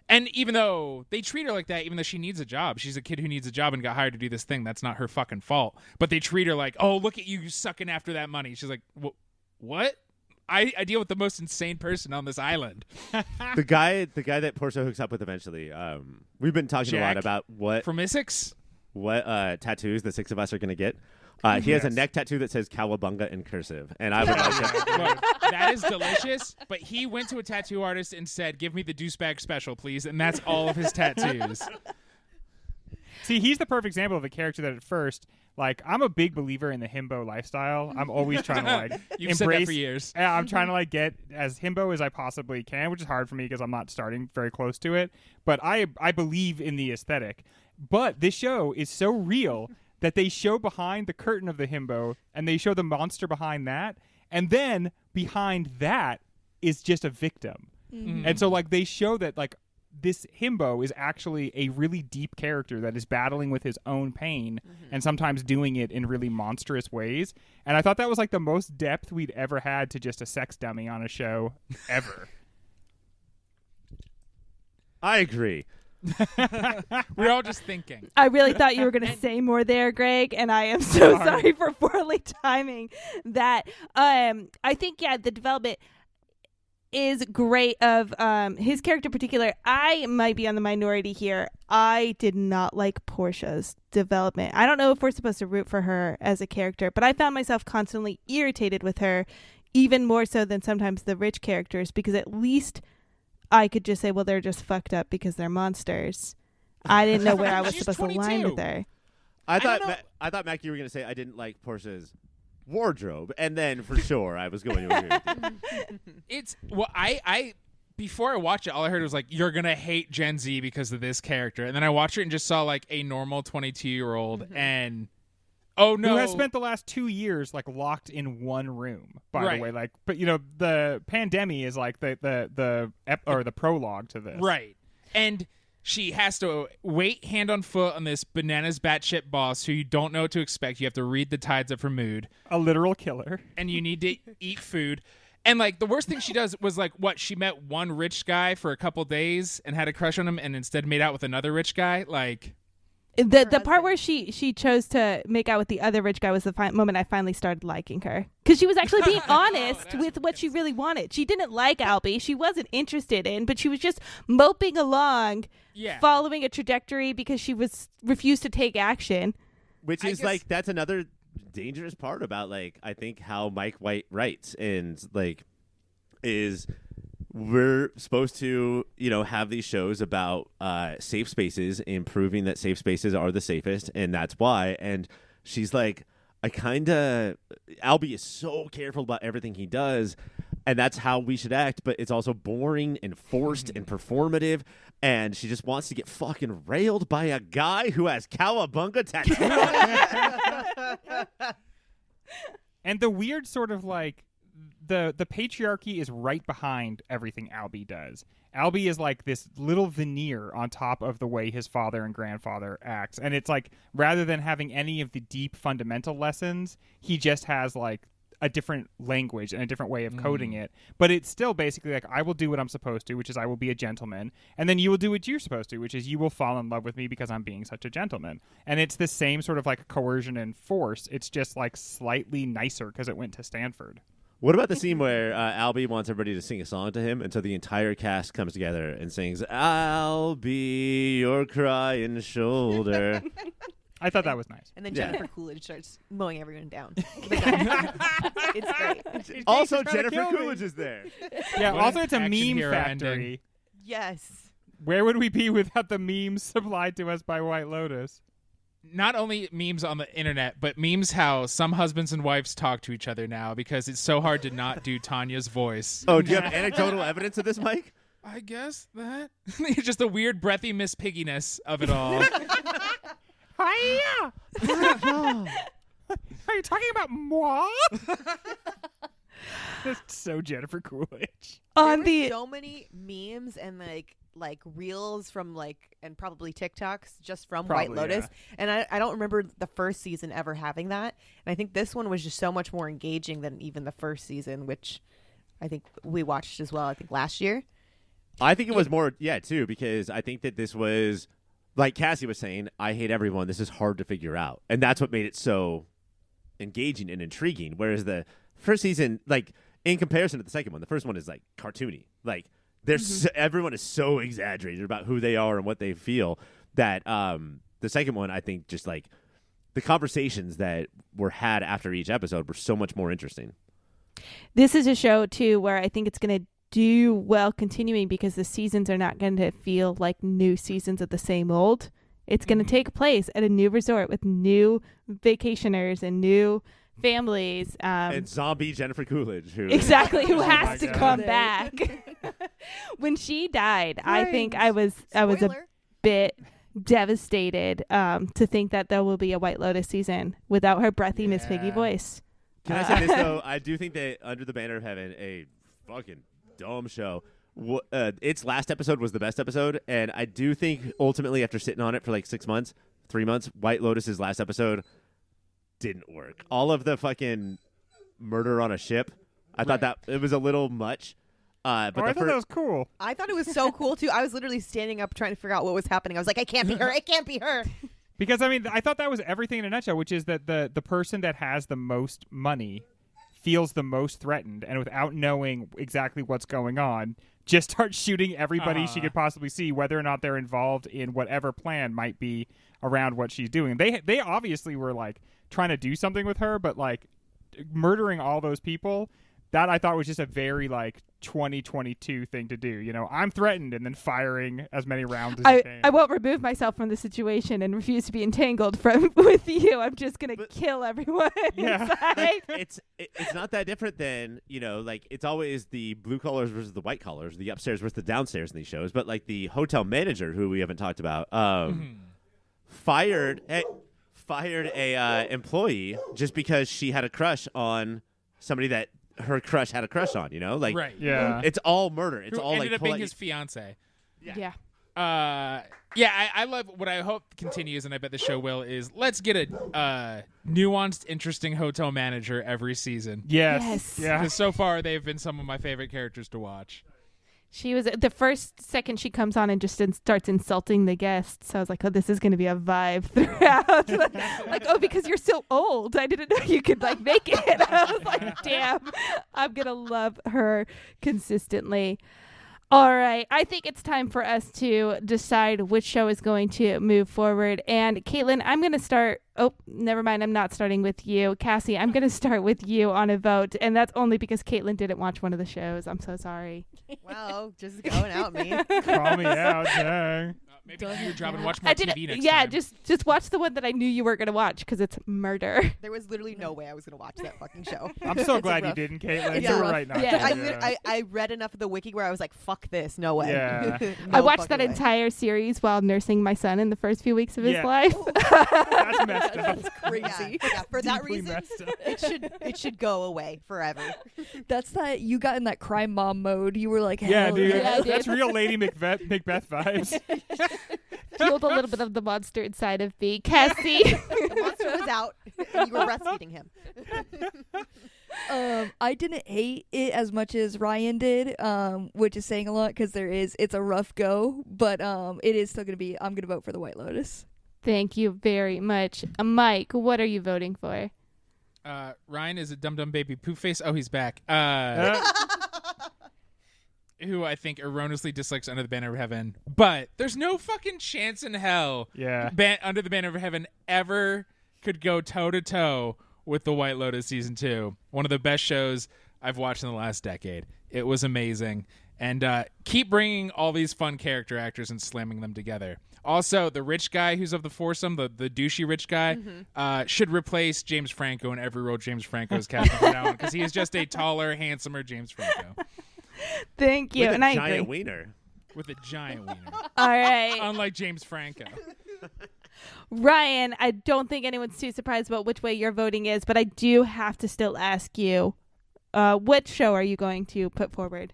And even though they treat her like that, even though she needs a job, she's a kid who needs a job and got hired to do this thing. That's not her fucking fault. But they treat her like, oh, look at you sucking after that money. She's like, what? I deal with the most insane person on this island. the guy that Portia hooks up with eventually. We've been talking a lot Jack about what From Issacs? tattoos the six of us are going to get. He has a neck tattoo that says Cowabunga in cursive, and I would like to. Look, that is delicious, but he went to a tattoo artist and said, give me the douchebag special, please, and that's all of his tattoos. See, he's the perfect example of a character that at first, like, I'm a big believer in the himbo lifestyle. I'm always trying to, like, You've embrace. said that for years. Yeah, I'm trying to, like, get as himbo as I possibly can, which is hard for me because I'm not starting very close to it. But I believe in the aesthetic. But this show is so real that they show behind the curtain of the himbo, and they show the monster behind that, and then behind that is just a victim. Mm-hmm. And so, like, they show that, like, this himbo is actually a really deep character that is battling with his own pain and sometimes doing it in really monstrous ways. And I thought that was like the most depth we'd ever had to just a sex dummy on a show ever. I agree. We're all just thinking. I really thought you were going to say more there, Greg, and I am so sorry for poorly timing that. I think, yeah, the development is great of his character in particular. I might be on the minority here. I did not like Portia's development. I don't know if we're supposed to root for her as a character, but I found myself constantly irritated with her, even more so than sometimes the rich characters, because at least I could just say, well, they're just fucked up because they're monsters. I didn't know where I was She's supposed to line 22. with her. I don't thought know. I thought Mac, you were going to say I didn't like Portia's wardrobe, and then for sure I was going to agree with you. It's well, I before I watched it, all I heard was like, "You're gonna hate Gen Z because of this character," and then I watched it and just saw like a normal 22-year-old, and oh no, Who has spent the last 2 years like locked in one room, by Right. the way. Like, but you know, the pandemic is like the prologue to this. right, and she has to wait hand on foot on this bananas batshit boss who you don't know what to expect. You have to read the tides of her mood, A literal killer. and you need to eat food. And like the worst thing she does was like what she met one rich guy for a couple days and had a crush on him, and instead made out with another rich guy. Like the part where she chose to make out with the other rich guy was the moment I finally started liking her, because she was actually being honest with what she really wanted. She didn't like Albie, she wasn't interested in, but she was just moping along, following a trajectory because she refused to take action. Which is like that's another dangerous part about like I think how Mike White writes, and like is we're supposed to have these shows about safe spaces and proving that safe spaces are the safest, and that's why. And she's like, Albie is so careful about everything he does, and that's how we should act, but it's also boring and forced and performative, and she just wants to get fucking railed by a guy who has cowabunga tattooed on him. And the weird sort of like the patriarchy is right behind everything Albie does. Albie is like this little veneer on top of the way his father and grandfather acts. And it's like, rather than having any of the deep fundamental lessons, he just has like a different language and a different way of coding it. But it's still basically like, I will do what I'm supposed to, which is I will be a gentleman. And then you will do what you're supposed to, which is you will fall in love with me because I'm being such a gentleman. And it's the same sort of like coercion and force. It's just like slightly nicer because it went to Stanford. What about the scene where Albie wants everybody to sing a song to him, and so the entire cast comes together and sings, "I'll be your crying shoulder." I thought that was nice. And then Jennifer Coolidge starts mowing everyone down. It's great. Also, Jennifer Coolidge is there. Yeah, What also an it's a action meme hero factory. ending. Yes. Where would we be without the memes supplied to us by White Lotus? Not only memes on the internet, but memes how some husbands and wives talk to each other now because it's so hard to not do Tanya's voice. Oh, do you have anecdotal evidence of this, Mike? I guess that. Just the weird breathy Miss Pigginess of it all. Hiya! Are you talking about moi? That's so Jennifer Coolidge. On There the were so many memes and like reels from and probably TikToks just from White Lotus. And I don't remember the first season ever having that. And I think this one was just so much more engaging than even the first season, which I think we watched as well, I think last year. I think it was more, too, because I think that this was, like Cassie was saying, I hate everyone. This is hard to figure out. And that's what made it so engaging and intriguing. Whereas the first season, like, in comparison to the second one, the first one is, like, cartoony. Like, everyone is so exaggerated about who they are and what they feel that the second one, I think, just, like, the conversations that were had after each episode were so much more interesting. This is a show, too, where I think it's going to do well continuing because the seasons are not going to feel like new seasons of the same old. It's going to take place at a new resort with new vacationers and new families. And zombie Jennifer Coolidge. Who has to come back. When she died, I think I was a bit devastated to think that there will be a White Lotus season without her breathy Miss Piggy voice. Can I say this, though? I do think that Under the Banner of Heaven, a fucking dumb show, its last episode was the best episode, and I do think ultimately after sitting on it for like 3 months, White Lotus's last episode didn't work. All of the fucking murder on a ship, I thought that it was a little much. But I thought that was cool. I thought it was so cool too. I was literally standing up trying to figure out what was happening. I was like, it can't be her. It can't be her. Because, I mean, I thought that was everything in a nutshell, which is that the person that has the most money feels the most threatened, and without knowing exactly what's going on, just starts shooting everybody she could possibly see, whether or not they're involved in whatever plan might be around what she's doing. They obviously were, like, trying to do something with her, but, like, murdering all those people, that I thought was just a very, like, 2022 thing to do. You know, I'm threatened, and then firing as many rounds as you can. I won't remove myself from the situation and refuse to be entangled with you. I'm just going to kill everyone inside. Like, it's not that different than, like, it's always the blue collars versus the white collars, the upstairs versus the downstairs in these shows. But, like, the hotel manager, who we haven't talked about, fired a employee just because she had a crush on somebody that her crush had a crush on, like, right. Yeah. It's all murder. It's Who all ended like up being his fiance. Yeah. Yeah, I love what I hope continues, and I bet the show will, is let's get a nuanced, interesting hotel manager every season. Yes. Yeah. Because so far, they've been some of my favorite characters to watch. She was the first second she comes on and just starts insulting the guests. So I was like, oh, this is going to be a vibe throughout. Like, oh, because you're so old. I didn't know you could like make it. I was like, damn, I'm going to love her consistently. All right. I think it's time for us to decide which show is going to move forward. And Caitlin, I'm going to start. Oh, never mind. I'm not starting with you. Cassie, I'm going to start with you on a vote. And that's only because Caitlin didn't watch one of the shows. I'm so sorry. Wow, just going out me. Call me out, dang. Maybe do your job and watch more TV next yeah, time. just watch the one that I knew you were going to watch because it's murder. There was literally no way I was going to watch that fucking show. I'm so It's glad you rough. didn't, Caitlin. It's You a were rough- right not Yeah. to. I read enough of the wiki where I was like, fuck this, no way. Yeah. I No watched that fucking way. entire series while nursing my son in the first few weeks of his Yeah. life. That's messed up. Crazy. Yeah, for that Deeply reason, messed up. it should go away forever. That's that you got in that crime mom mode. You were like, Yeah, hell dude. Yeah, That's dude. real Lady Macbeth vibes. Fueled a little bit of the monster inside of me. Cassie. The monster was out, and you were breastfeeding him. I didn't hate it as much as Ryan did, which is saying a lot because it's a rough go, but it is still gonna be. I'm gonna vote for the White Lotus. Thank you very much. Mike, what are you voting for? Ryan is a dum-dum baby poof face. Oh, he's back. Who I think erroneously dislikes Under the Banner of Heaven. But there's no fucking chance in hell Yeah. Under the Banner of Heaven ever could go toe-to-toe with The White Lotus Season 2. One of the best shows I've watched in the last decade. It was amazing. And keep bringing all these fun character actors and slamming them together. Also, the rich guy who's of the foursome, the douchey rich guy, should replace James Franco in every role James Franco is casting from now on, because he is just a taller, handsomer James Franco. Thank you. With And a I giant agree. wiener. With a giant wiener. All right. Unlike James Franco. Ryan, I don't think anyone's too surprised about which way your voting is, but I do have to still ask you, which show are you going to put forward?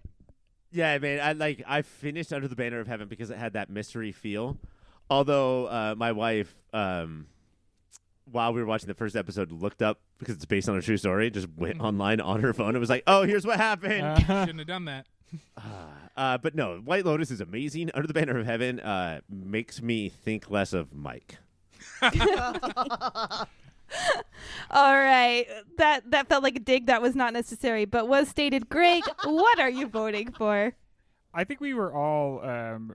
Yeah, man. I finished Under the Banner of Heaven because it had that mystery feel. Although my wife, while we were watching the first episode, looked up because it's based on a true story. Just went online on her phone and was like, "Oh, here's what happened." Shouldn't have done that. But no, White Lotus is amazing. Under the Banner of Heaven makes me think less of Mike. All right. That felt like a dig that was not necessary, but was stated. Greg, what are you voting for? I think we were all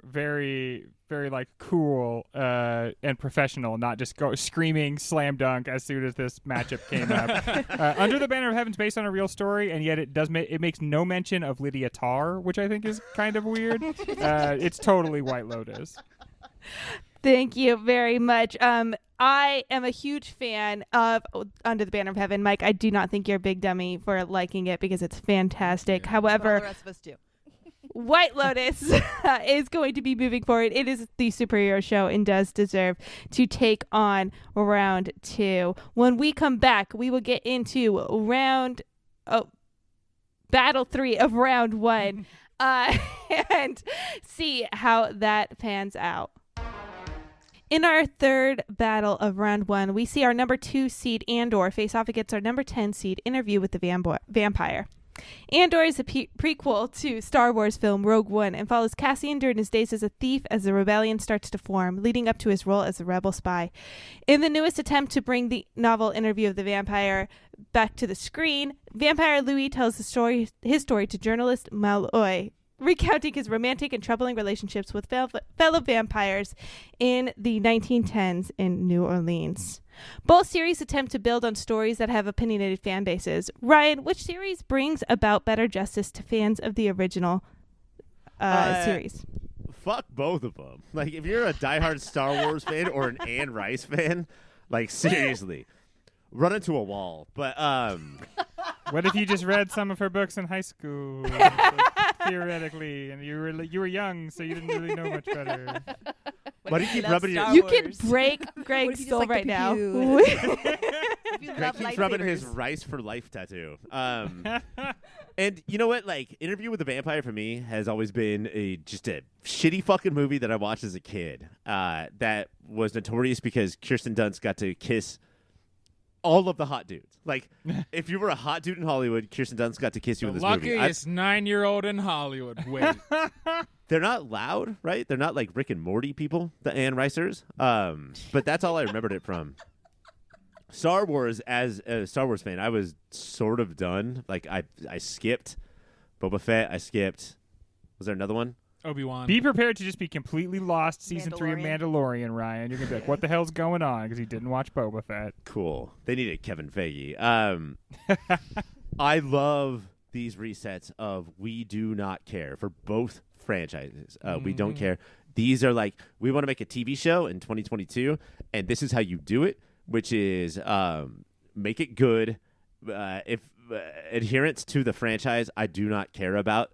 very, very like cool and professional, not just go screaming slam dunk as soon as this matchup came up. Under the Banner of Heaven's based on a real story, and yet it makes no mention of Lydia Tarr, which I think is kind of weird. It's totally White Lotus. Thank you very much. I am a huge fan of Under the Banner of Heaven. Mike, I do not think you're a big dummy for liking it because it's fantastic. Yeah. But all the However, rest of us do. White Lotus is going to be moving forward. It is the superhero show and does deserve to take on round 2. When we come back, we will get into battle 3 of round 1 and see how that pans out. In our third battle of round 1, we see our number 2 seed Andor face off against our number 10 seed Interview with the Vampire. Andor is a prequel to Star Wars film Rogue One and follows Cassian during his days as a thief as the rebellion starts to form, leading up to his role as a rebel spy. In the newest attempt to bring the novel Interview of the Vampire back to the screen, Vampire Louis tells his story to journalist Malloy, recounting his romantic and troubling relationships with fellow vampires in the 1910s in New Orleans. Both series attempt to build on stories that have opinionated fan bases. Ryan, which series brings about better justice to fans of the original series? Fuck both of them. Like, if you're a diehard Star Wars fan or an Anne Rice fan, like, seriously, run into a wall. But What if you just read some of her books in high school, theoretically, and you were young, so you didn't really know much better? Why do you keep rubbing your? You can break What if Greg's you just soul like the right now. If you Greg love keeps rubbing his lightsabers. Rice for Life tattoo. And you know what? Like, Interview with the Vampire for me has always been just a shitty fucking movie that I watched as a kid. That was notorious because Kirsten Dunst got to kiss all of the hot dudes. Like, if you were a hot dude in Hollywood, Kirsten Dunst got to kiss you in this movie. Luckiest 9-year-old in Hollywood. Wait. They're not loud, right? They're not like Rick and Morty people, the Anne Ricers. But that's all I remembered it from. Star Wars, as a Star Wars fan, I was sort of done. Like, I skipped Boba Fett. I skipped. Was there another one? Obi-Wan. Be prepared to just be completely lost season 3 of Mandalorian, Ryan. You're going to be like, what the hell's going on? Because he didn't watch Boba Fett. Cool. They needed Kevin Feige. I love these resets of we do not care for both franchises. We don't care. These are like, we want to make a TV show in 2022, and this is how you do it, which is make it good. If adherence to the franchise, I do not care about.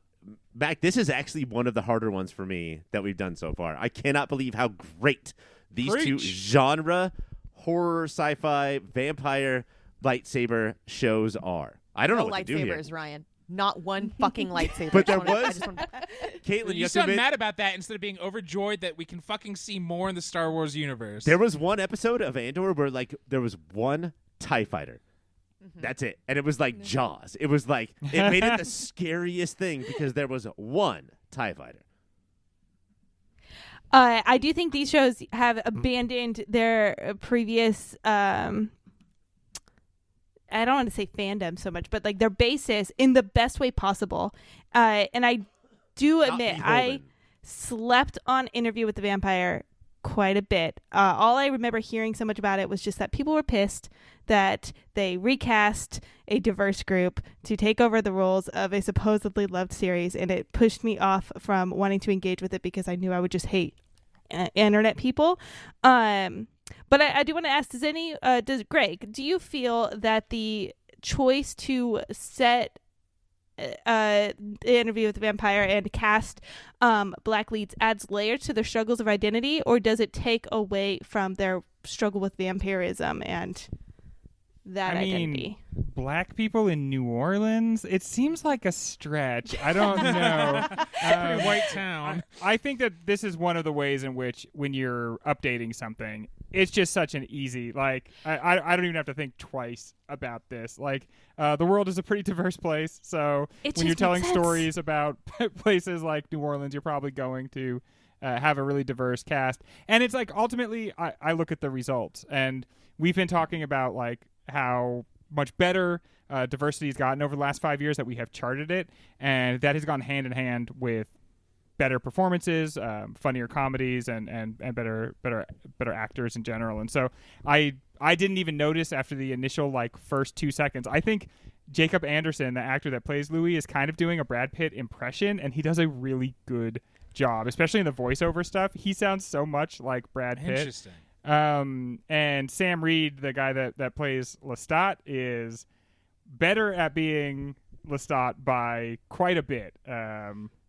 Mac, this is actually one of the harder ones for me that we've done so far. I cannot believe how great these two genre, horror, sci-fi, vampire, lightsaber shows are. I don't know what to do here. Lightsabers, Ryan. Not one fucking lightsaber. But there was... Caitlin, you sound mad about that instead of being overjoyed that we can fucking see more in the Star Wars universe. There was one episode of Andor where, like, there was one TIE fighter. That's it. And it was like Jaws. It was like, it made it the scariest thing because there was one TIE fighter. I do think these shows have abandoned their previous, I don't want to say fandom so much, but like their basis in the best way possible. And I do admit, I slept on Interview with the Vampire quite a bit. All I remember hearing so much about it was just that people were pissed that they recast a diverse group to take over the roles of a supposedly loved series, and it pushed me off from wanting to engage with it because I knew I would just hate internet people. But I do want to ask, does Greg, do you feel that the choice to set the Interview with the Vampire and cast black leads adds layers to their struggles of identity, or does it take away from their struggle with vampirism and that identity? Black people in New Orleans? It seems like a stretch. I don't know. Pretty white town. I think that this is one of the ways in which, when you're updating something, it's just such an easy, like, I don't even have to think twice about this. Like, the world is a pretty diverse place, so when you're telling stories about places like New Orleans, you're probably going to have a really diverse cast. And it's like, ultimately, I look at the results, and we've been talking about, like, how much better diversity has gotten over the last 5 years that we have charted it, and that has gone hand in hand with better performances, funnier comedies, and better actors in general. And so I didn't even notice after the initial, like, first 2 seconds. I think Jacob Anderson, the actor that plays Louis, is kind of doing a Brad Pitt impression, and he does a really good job, especially in the voiceover stuff. He sounds so much like Brad Pitt. Interesting. And Sam Reed, the guy that plays Lestat, is better at being Lestat by quite a bit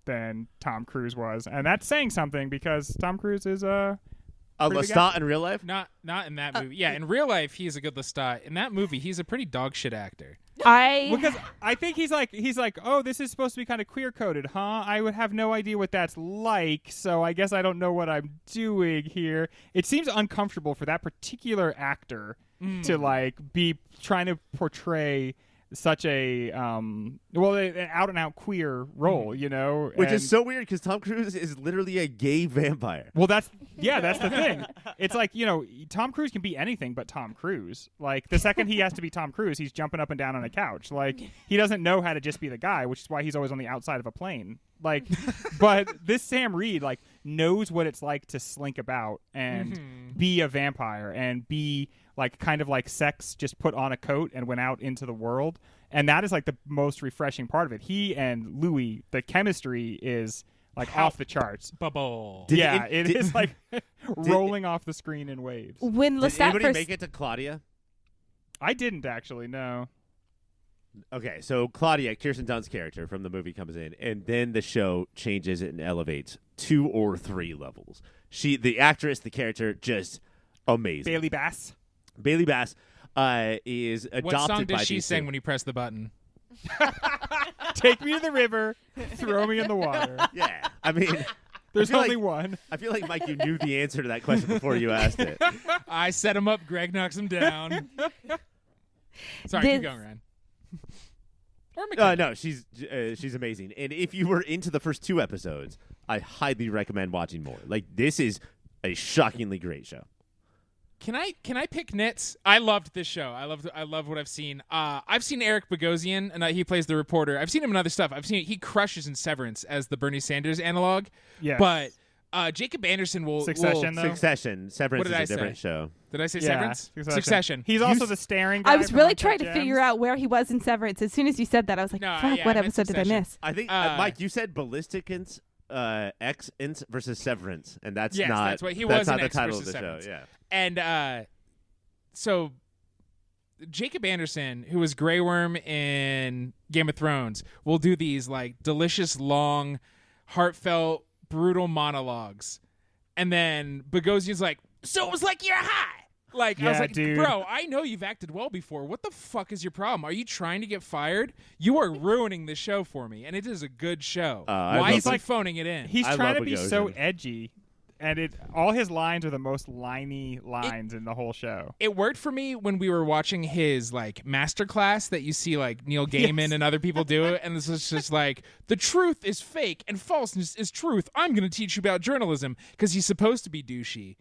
than Tom Cruise was, and that's saying something because Tom Cruise is a Lestat in real life. Not in that movie. Yeah, in real life he's a good Lestat. In that movie, he's a pretty dog shit actor. Because I think he's like, oh, this is supposed to be kind of queer coded, huh? I would have no idea what that's like, so I guess I don't know what I'm doing here. It seems uncomfortable for that particular actor to, like, be trying to portray such a an out and out queer role, you know, which is so weird because Tom Cruise is literally a gay vampire. Well, that's the thing. It's like, you know, Tom Cruise can be anything but Tom Cruise. Like, the second he has to be Tom Cruise, he's jumping up and down on a couch. Like, he doesn't know how to just be the guy, which is why he's always on the outside of a plane. Like, but this Sam Reed, like, knows what it's like to slink about and be a vampire and be, like, kind of like Sex just put on a coat and went out into the world. And that is, like, the most refreshing part of it. He and Louis, the chemistry is, like, off the charts. Bubble. It is like rolling off the screen in waves. When Did Lestat anybody first... make it to Claudia? I didn't actually, no. Okay, so Claudia, Kirsten Dunst's character from the movie, comes in, and then the show changes and elevates 2 or 3 levels. The actress, the character, just amazing. Bailey Bass Bailey Bass is adopted by What song does she these sing two. when you press the button? Take me to the river, throw me in the water. Yeah, I mean, There's feel only like- one. I feel like, Mike, you knew the answer to that question before you asked it. I set him up. Greg knocks him down. Sorry, This- keep going, Ryan. Or McKenna. No, she's amazing. And if you were into the first 2 episodes, I highly recommend watching more. Like, this is a shockingly great show. Can I pick nits? I loved this show. I love what I've seen. I've seen Eric Bogosian, and he plays the reporter. I've seen him in other stuff. He crushes in Severance as the Bernie Sanders analog. Yes. But Jacob Anderson will Succession, though? Succession. Severance What did is a I different say? show. Did I say Yeah, Severance? Succession. He's also the staring guy. I was from really Uncut trying to Gems. figure out where he was in Severance. As soon as you said that, I was like, No, fuck, yeah, what I meant episode did I Succession. miss? I think, Mike, you said Ballisticants, X-Ins versus Severance, and that's Yes, not that's what he that's was not in the X title of versus the Severance. show. Yeah. And so Jacob Anderson, who was Grey Worm in Game of Thrones, will do these like delicious, long, heartfelt, brutal monologues. And then Bogosian's like, so it was like you're high. Like, I was Yeah, like, dude. bro, I know you've acted well before. What the fuck is your problem? Are you trying to get fired? You are ruining the show for me, and it is a good show. I Why love is he like- phoning it in? He's I trying to love be so Bogosian. edgy, and all his lines are the most liney lines in the whole show. It worked for me when we were watching his like masterclass that you see like Neil Gaiman Yes. and other people do it, and this is just like the truth is fake and falseness is truth. I'm going to teach you about journalism because he's supposed to be douchey,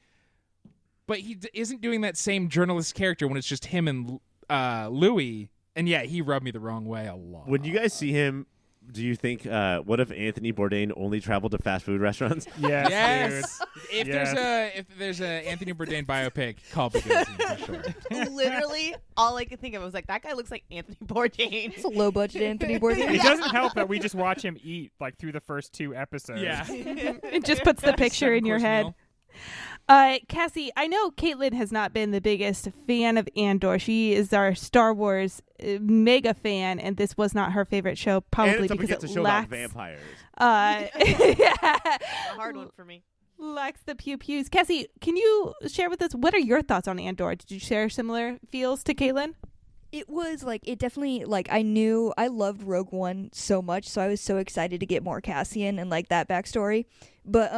but he isn't doing that same journalist character when it's just him and Louis. And yeah, he rubbed me the wrong way a lot. When you guys see him, do you think, what if Anthony Bourdain only traveled to fast food restaurants? Yes, dude. Yes. If Yes. there's a Anthony Bourdain biopic, call Bogosian for sure. Literally, all I could think of was like, that guy looks like Anthony Bourdain. It's a low budget Anthony Bourdain. It doesn't help that we just watch him eat like through the first 2 episodes. Yeah. It just puts the picture in your Seven-course head. meal. Cassie, I know Caitlin has not been the biggest fan of Andor. She is our Star Wars mega fan, and this was not her favorite show, And probably don't because forget it to show about lacks, vampires. A hard one for me. lacks the pew pews. Cassie, can you share with us what are your thoughts on Andor? Did you share similar feels to Caitlin? It was like, it definitely, like, I loved Rogue One so much, so I was so excited to get more Cassian and like that backstory. But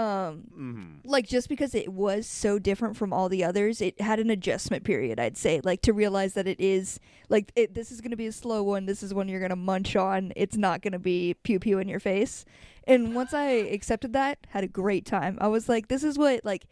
like, just because it was so different from all the others, it had an adjustment period, I'd say, like, to realize that it is like, this is going to be a slow one, this is one you're going to munch on, it's not going to be pew pew in your face. And once I accepted that, had a great time. I was like, this is what like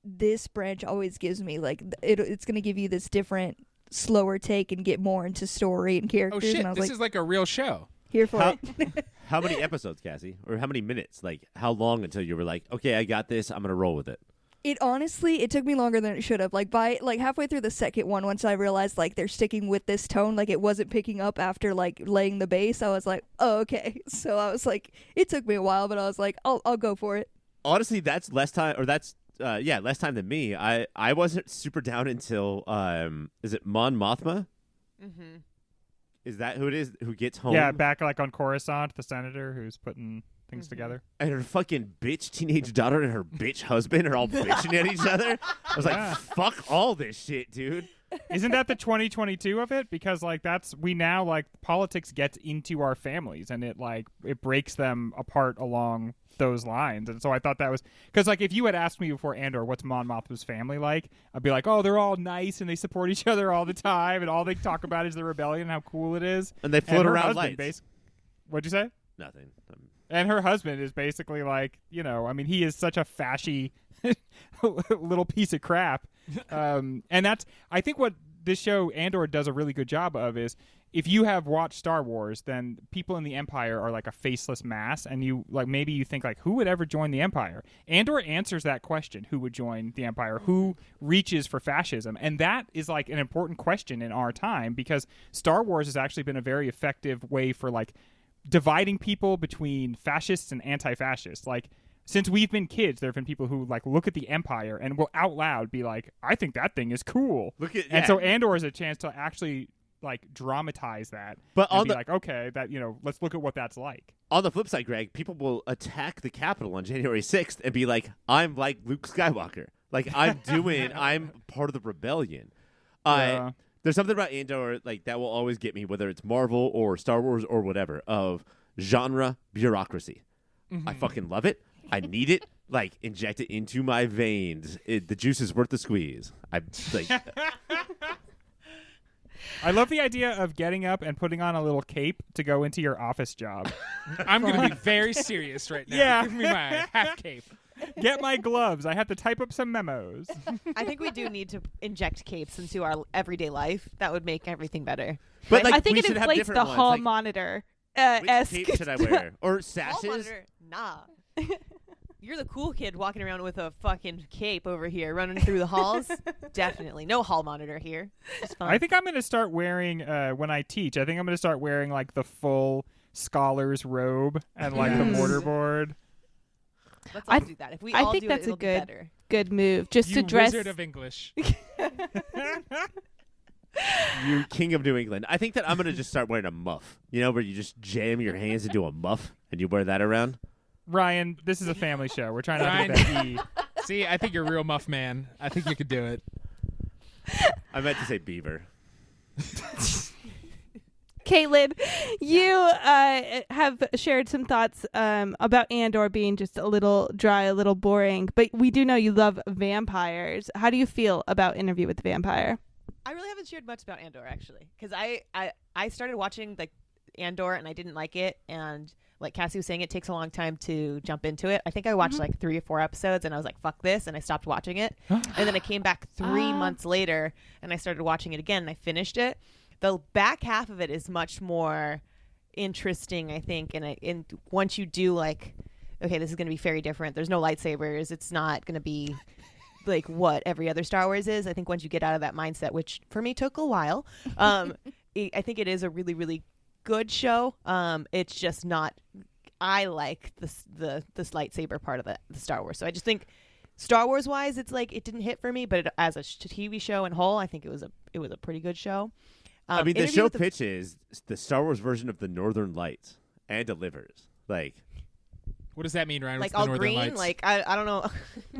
this branch always gives me, like it's going to give you this different, slower take and get more into story and Oh characters. shit! And I was This like, is like a real show. here for How, it. how many episodes, Cassie? Or how many minutes? Like, how long until you were like, okay, I got this, I'm going to roll with it? It honestly, it took me longer than it should have. Like by like halfway through the second one, once I realized like they're sticking with this tone, like it wasn't picking up after like laying the base, I was like, oh, okay. So I was like, it took me a while, but I was like, I'll go for it. Honestly, that's less time, or that's less time than me. I wasn't super down until is it Mon Mothma? Mm-hmm. Is that who it is who gets home? Yeah, back like on Coruscant, the senator who's putting things together. And her fucking bitch teenage daughter and her bitch husband are all bitching at each other. I was Yeah. like, fuck all this shit, dude. Isn't that the 2022 of it? Because like we now like politics gets into our families and it breaks them apart along those lines. And so I thought that was because like if you had asked me before Andor what's Mon Mothma's family like, I'd be like, oh, they're all nice and they support each other all the time and all they talk about is the rebellion and how cool it is. And they float her around husband lights. What'd you say? Nothing. And her husband is basically like, I mean, he is such a fashy little piece of crap. And that's, I think what this show, Andor, does a really good job of is if you have watched Star Wars, then people in the Empire are like a faceless mass. And you like, maybe you think like, who would ever join the Empire? Andor answers that question. Who would join the Empire? Who reaches for fascism? And that is like an important question in our time because Star Wars has actually been a very effective way for like, dividing people between fascists and anti-fascists. Like, since we've been kids, there have been people who like look at the Empire and will out loud be like, "I think that thing is cool." And so Andor is a chance to actually like dramatize that, But and on be the like, "Okay, that let's look at what that's like." on the flip side, Greg, people will attack the Capitol on January 6th and be like, "I'm like Luke Skywalker. Like I'm part of the rebellion." Yeah. There's something about Andor like that will always get me, whether it's Marvel or Star Wars or whatever, of genre bureaucracy. I fucking love it. I need it. Like, inject it into my veins. The juice is worth the squeeze. I like. I love the idea of getting up and putting on a little cape to go into your office job. I'm going to be very serious right now. Yeah. Give me my half cape. Get my gloves. I have to type up some memos. I think we do need to inject capes into our everyday life. That would make everything better. But like, I think we it should have inflates different the ones. hall Like, monitor. which cape should I wear? Or Hall sashes? monitor? Nah. You're the cool kid walking around with a fucking cape over here, running through the halls. Definitely. No hall monitor here. It's fun. I think I'm going to start wearing, when I teach, I think I'm going to start wearing like the full scholar's robe and like the mortarboard. Let's all do that. If we all think do that's it, it'll a be good better. good move. Just You to dress. Wizard of English. You king of New England. I think that I'm going to just start wearing a muff. You know, where you just jam your hands into a muff and you wear that around. Ryan, this is a family show. We're trying not to Ryan. be See, I think you're a real muff man. I think you could do it. I meant to say beaver. Caitlin, you have shared some thoughts about Andor being just a little dry, a little boring, but we do know you love vampires. How do you feel about Interview with the Vampire? I really haven't shared much about Andor, actually, because I started watching like Andor and I didn't like it, and like Cassie was saying, it takes a long time to jump into it. I think I watched like 3 or 4 episodes and I was like, fuck this, and I stopped watching it. And then I came back 3 months later and I started watching it again and I finished it. The back half of it is much more interesting, I think, and once you do like, okay, this is going to be very different. There's no lightsabers. It's not going to be like what every other Star Wars is. I think once you get out of that mindset, which for me took a while, I think it is a really, really good show. It's just not. I like the lightsaber part of the Star Wars. So I just think Star Wars wise, it's like it didn't hit for me. But as a TV show in whole, I think it was a pretty good show. I mean, the Interview show with pitch is the Star Wars version of the Northern Lights and delivers. Like, What does that mean, Ryan? like What's the all Northern green. Lights? Like I don't know.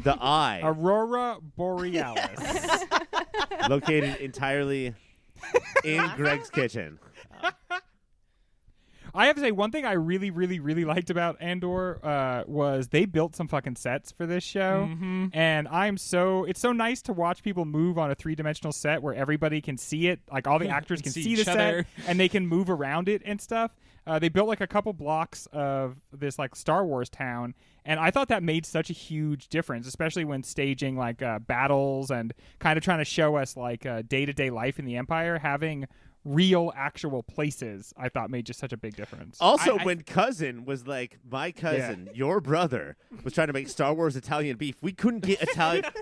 the eye Aurora Borealis. located entirely in Greg's kitchen. I have to say, one thing I really, really, really liked about Andor was they built some fucking sets for this show. Mm-hmm. And it's so nice to watch people move on a 3-dimensional set where everybody can see it. Like all the actors can see the each set other. and they can move around it and stuff. They built like a couple blocks of this like Star Wars town. And I thought that made such a huge difference, especially when staging like battles and kind of trying to show us like day-to-day life in the Empire. Having real actual places, I thought made just such a big difference. Also, when cousin was like, my cousin, your brother, was trying to make Star Wars Italian beef, we couldn't get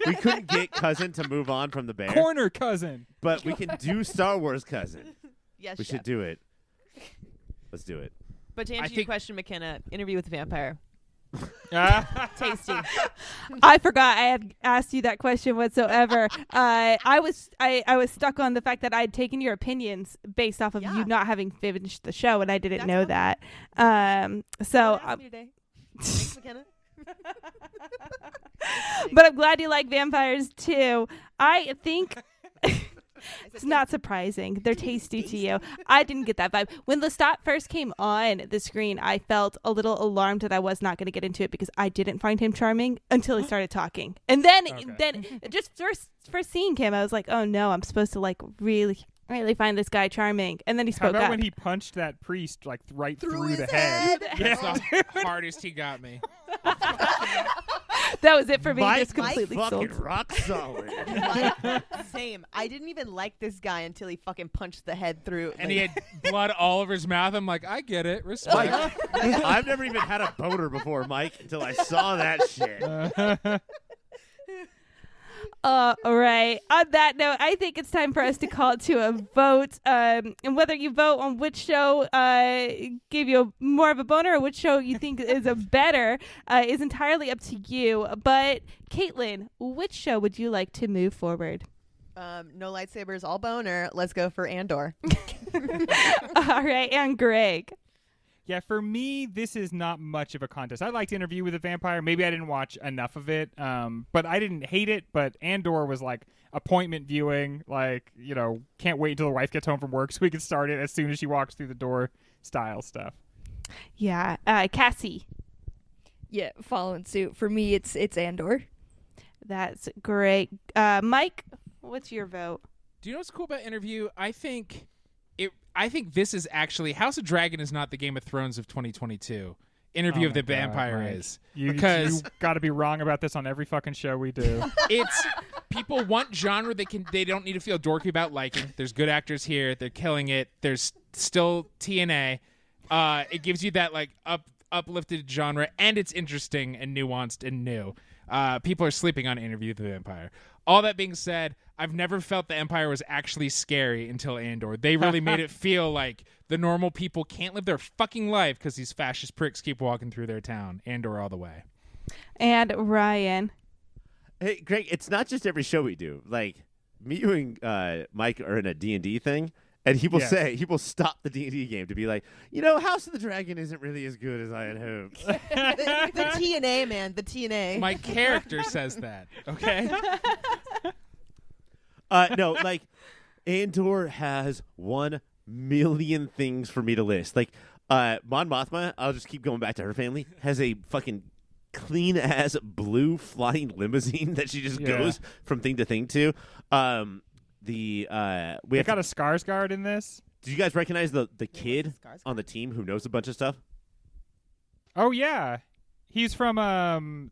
we couldn't get cousin to move on from the bear. Corner cousin. But we can do Star Wars cousin. Yes, We should do it. Let's do it. But to answer your question, McKenna, Interview with the Vampire. Tasty. I forgot I had asked you that question whatsoever. I was stuck on the fact that I'd taken your opinions based off of Yeah. you not having finished the show, and I didn't That's know fine. that. Don't So, ask me today. Thanks, McKenna. but I'm glad you like vampires too. I think. It's not surprising. They're tasty to you. I didn't get that vibe. When Lestat first came on the screen, I felt a little alarmed that I was not going to get into it because I didn't find him charming until he started talking. And then just first seeing him, I was like, oh no, I'm supposed to like really find this guy charming. And then he How spoke about up. when he punched that priest like right through his the head? That's Yeah. the hardest he got me. That was it for me. Mike, Just completely fucking sold. rock solid. Same. I didn't even like this guy until he fucking punched the head through. And he had blood all over his mouth. I'm like, I get it. Respect. Mike, I've never even had a boner before, Mike, until I saw that shit. All right. On that note, I think it's time for us to call it to a vote. And whether you vote on which show gave you more of a boner or which show you think is a better is entirely up to you. But Caitlin, which show would you like to move forward? No lightsabers, all boner. Let's go for Andor. All right. And Greg. Yeah, for me, this is not much of a contest. I liked Interview with a Vampire. Maybe I didn't watch enough of it, but I didn't hate it. But Andor was like appointment viewing. Like, can't wait until the wife gets home from work so we can start it as soon as she walks through the door style stuff. Yeah. Cassie. Yeah, following suit. For me, it's Andor. That's great. Mike, what's your vote? Do you know what's cool about Interview? I think this is actually House of Dragon is not the Game of Thrones of 2022. Interview of the Vampire Mike. is. You got to be wrong about this on every fucking show we do. It's people want genre they don't need to feel dorky about liking. There's good actors here. They're killing it. There's still TNA. It gives you that like uplifted genre, and it's interesting and nuanced and new. People are sleeping on Interview with the Vampire. All that being said, I've never felt the Empire was actually scary until Andor. They really made it feel like the normal people can't live their fucking life because these fascist pricks keep walking through their town. Andor all the way. And Ryan. Hey, Greg, it's not just every show we do. Like, me, you, and Mike are in a D&D thing, and he will stop the D&D game to be like, House of the Dragon isn't really as good as I had hoped. the TNA, man. The TNA. My character says that, okay? No, like, Andor has 1 million things for me to list. Like, Mon Mothma, I'll just keep going back to her family, has a fucking clean-ass blue flying limousine that she just goes from thing to thing to. We got a Skarsgård in this. Do you guys recognize the kid on the team who knows a bunch of stuff? Oh, yeah. He's from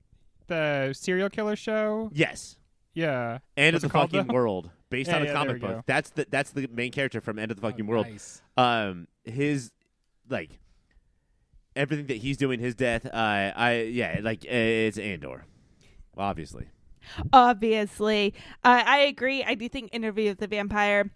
the serial killer show. Yes. Yeah. End of What's the it called, fucking though? world, based on a there comic we book. go. That's the main character from End of the fucking world. Nice. His like everything that he's doing, his death. It's Andor, obviously. Obviously. I agree. I do think Interview with the Vampire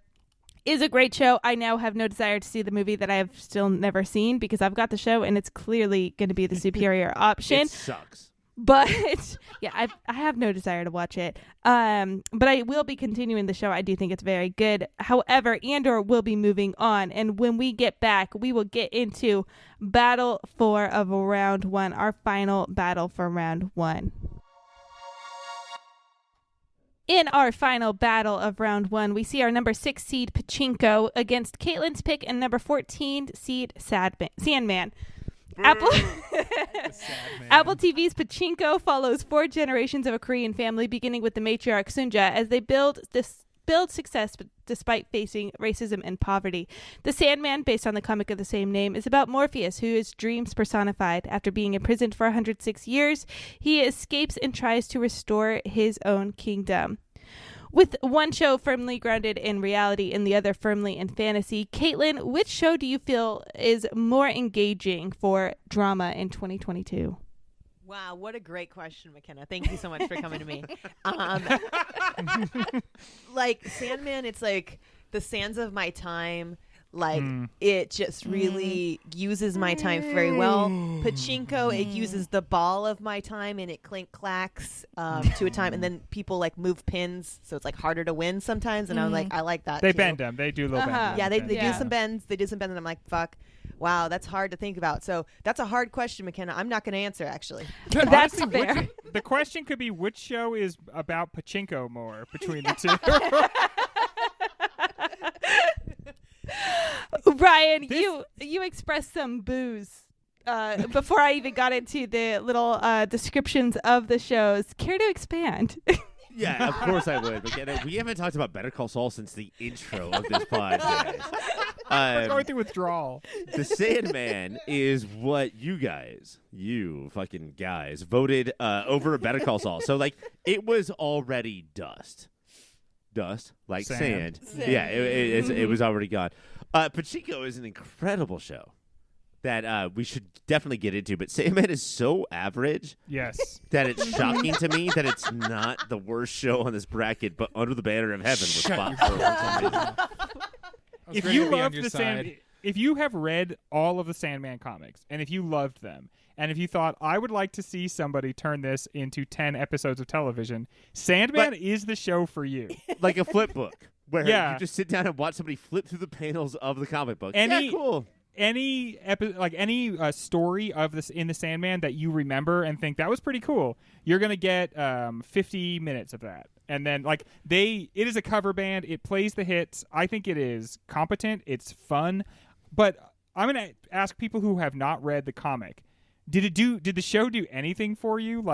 is a great show. I now have no desire to see the movie that I have still never seen because I've got the show and it's clearly going to be the superior option. It sucks. But yeah, I have no desire to watch it. But I will be continuing the show. I do think it's very good. However, Andor will be moving on, and when we get back, we will get into Battle 4 of Round 1, our final battle for Round 1. In our final battle of Round 1, we see our number 6 seed Pachinko against Caitlin's pick and number 14 seed Sandman. Apple TV's Pachinko follows 4 generations of a Korean family, beginning with the matriarch Sunja, as they build success despite facing racism and poverty. The Sandman, based on the comic of the same name, is about Morpheus, who is dreams personified. After being imprisoned for 106 years, he escapes and tries to restore his own kingdom. With one show firmly grounded in reality and the other firmly in fantasy, Caitlin, which show do you feel is more engaging for drama in 2022? Wow, what a great question, McKenna. Thank you so much for coming to me. Like Sandman, it's like the sands of my time. Like it just really uses my time very well. Pachinko, it uses the ball of my time and it clink clacks to a time, and then people like move pins, so it's like harder to win sometimes. And I'm like, I like that. They too. bend them. They do a little bend. Yeah, they do Yeah. some bends. They do some bends, and I'm like, fuck. Wow, that's hard to think about. So that's a hard question, McKenna. I'm not going to answer, actually. That's Honestly, fair. The question could be which show is about Pachinko more between the two. Ryan, you expressed some booze before I even got into the little descriptions of the shows. Care to expand? Yeah, of course I would. But we haven't talked about Better Call Saul since the intro of this podcast. We're going through withdrawal. The Sandman is what you fucking guys, voted over Better Call Saul. So, like, it was already dust. Dust, like sand. Yeah, it was already gone. Pachinko is an incredible show that we should definitely get into, but Sandman is so average Yes. that it's shocking to me that it's not the worst show on this bracket, but Under the Banner of Heaven was spot for some reason. If you loved the Sandman, if you have read all of the Sandman comics, and if you loved them, and if you thought, I would like to see somebody turn this into 10 episodes of television, Sandman is the show for you. Like a flip book, where Yeah. you just sit down and watch somebody flip through the panels of the comic book. Any- Yeah, cool. any story of this in the Sandman that you remember and think that was pretty cool, you're gonna get 50 minutes of that. And then it is a cover band. It plays the hits. I think it is competent. It's fun. But I'm gonna ask people who have not read the comic: Did the show do anything for you?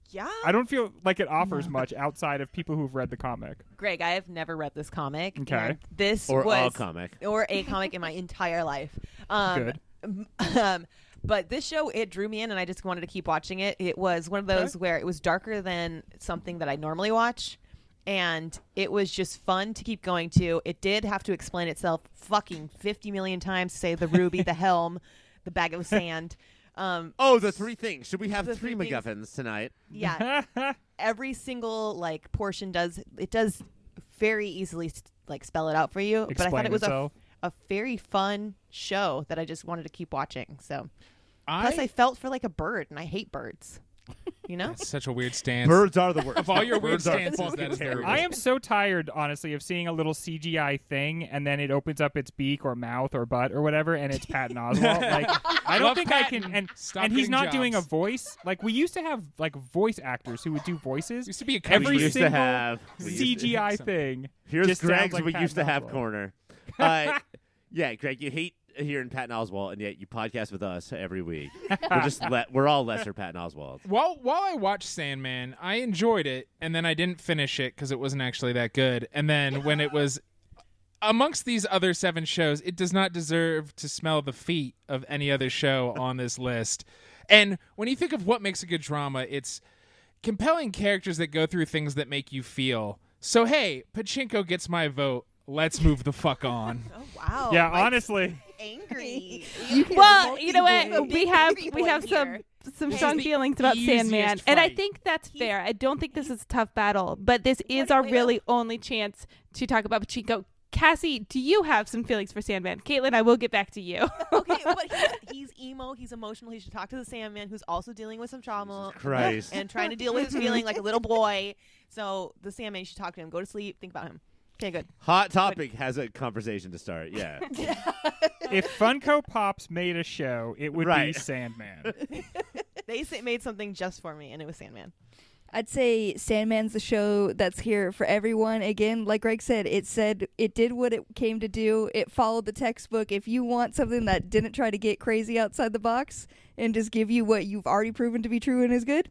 Yeah. I don't feel like it offers much outside of people who've read the comic. Greg, I have never read this comic. Okay. And this Or was a comic. Or a comic in my entire life. Good. But this show, it drew me in, and I just wanted to keep watching it. It was one of those where it was darker than something that I normally watch, and it was just fun to keep going to. It did have to explain itself fucking 50 million times to say the ruby, the helm, the bag of sand. The three things. Should we have The three three things. MacGuffins tonight? Yeah. Every single portion does very easily spell it out for you. But I thought it was a very fun show that I just wanted to keep watching. So plus I felt for a bird, and I hate birds. That's such a weird stance. Birds are the worst. Of all your weird Birds are stances, fucking that is the terrible. weirdest. I am so tired, honestly, of seeing a little CGI thing and then it opens up its beak or mouth or butt or whatever, and it's Patton Oswalt. I don't Love think Patton. I can. Stop And he's getting not doing a jobs. voice. We used to have voice actors who would do voices. Used to be a Every We used to single have CGI thing. Here's just sounds Greg's. like We Patton used to have Oswalt. corner. Yeah, Greg, you hate hearing Patton Oswalt, and yet you podcast with us every week. We're all lesser Patton Oswalt. While I watched Sandman, I enjoyed it, and then I didn't finish it because it wasn't actually that good. And then when it was amongst these other 7 shows, it does not deserve to smell the feet of any other show on this list. And when you think of what makes a good drama, it's compelling characters that go through things that make you feel. So hey, Pachinko gets my vote. Let's move the fuck on. Oh wow. Yeah, Mike's honestly. angry. Well, you know what? Big We have here. some This strong is the feelings about easiest Sandman, and I fight. think that's fair. I don't think this is a tough battle, but this is our really only chance to talk about Pachinko. Cassie, do you have some feelings for Sandman? Caitlin, I will get back to you. Okay, but he's emo. He's emotional. He should talk to the Sandman, who's also dealing with some trauma. Christ. And trying to deal with his feeling like a little boy. So the Sandman, you should talk to him. Go to sleep. Think about him. Okay, good. Hot Topic has a conversation to start. Yeah. If Funko Pops made a show, it would be Right. Sandman. They made something just for me, and it was Sandman. I'd say Sandman's the show that's here for everyone. Again, like Greg said it did what it came to do. It followed the textbook. If you want something that didn't try to get crazy outside the box and just give you what you've already proven to be true and is good,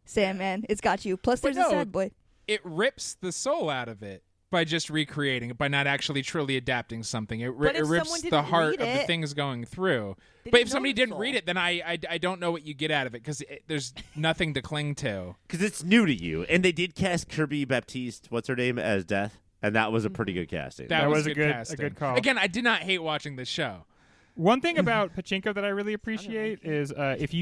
Sandman, it's got you. Plus, But there's a no, sad boy. It rips the soul out of it by just recreating it, by not actually truly adapting something. It But if rips someone the didn't heart read of the it, things going through. they But didn't if somebody know the didn't soul. read it, then I don't know what you get out of it because there's nothing to cling to. Because it's new to you. And they did cast Kirby Baptiste, what's her name, as Death. And that was a pretty good casting. That was was a good casting. call. Again, I did not hate watching this show. One thing about Pachinko that I really appreciate is if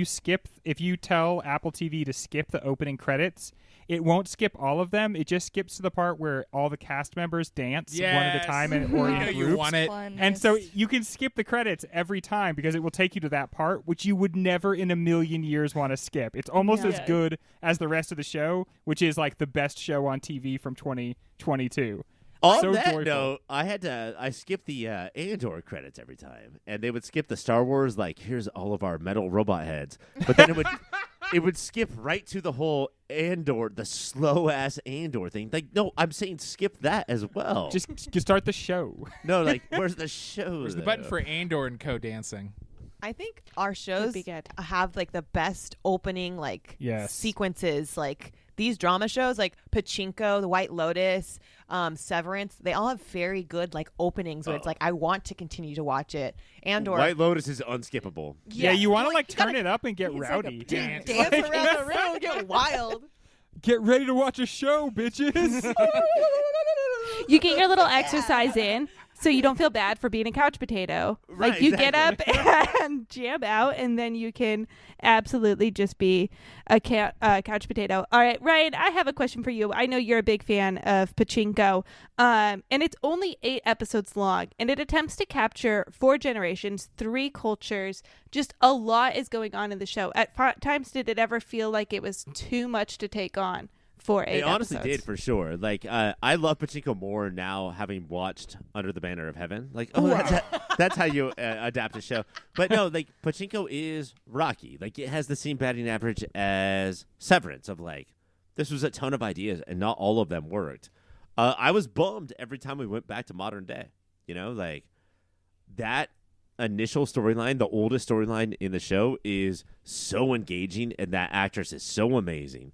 you tell Apple TV to skip the opening credits, it won't skip all of them. It just skips to the part where all the cast members dance one at a time and or You in know you groups. want it. And so you can skip the credits every time because it will take you to that part, which you would never in a million years want to skip. It's almost as good as the rest of the show, which is like the best show on TV from 2022. On So that joyful. note, I skipped the Andor credits every time, and they would skip the Star Wars here's all of our metal robot heads, but then it would skip right to the whole Andor, the slow ass Andor thing. No, I'm saying skip that as well. Just start the show. no, where's the show? There's the button for Andor and co-dancing. I think our shows be good. have the best opening Yes. sequences. These drama shows like Pachinko, The White Lotus, Severance, they all have very good openings where it's I want to continue to watch it. And or White Lotus is unskippable. Yeah, you want to you turn gotta it up and get it's rowdy. dance. dance around the room, get wild. Get ready to watch a show, bitches. You get your little exercise in, so you don't feel bad for being a couch potato. Right, You get up exactly. and jam out, and then you can absolutely just be a couch potato. All right, Ryan, I have a question for you. I know you're a big fan of Pachinko, and it's only 8 episodes long, and it attempts to capture 4 generations, 3 cultures. Just a lot is going on in the show. At times, did it ever feel like it was too much to take on for 8 It honestly episodes. did, for sure. Like, I love Pachinko more now, having watched Under the Banner of Heaven. Like, that's how you adapt a show. But no, like, Pachinko is rocky. Like, it has the same batting average as Severance of, like, this was a ton of ideas, and not all of them worked. I was bummed every time we went back to modern day. You know, like, that initial storyline, the oldest storyline in the show, is so engaging, and that actress is so amazing.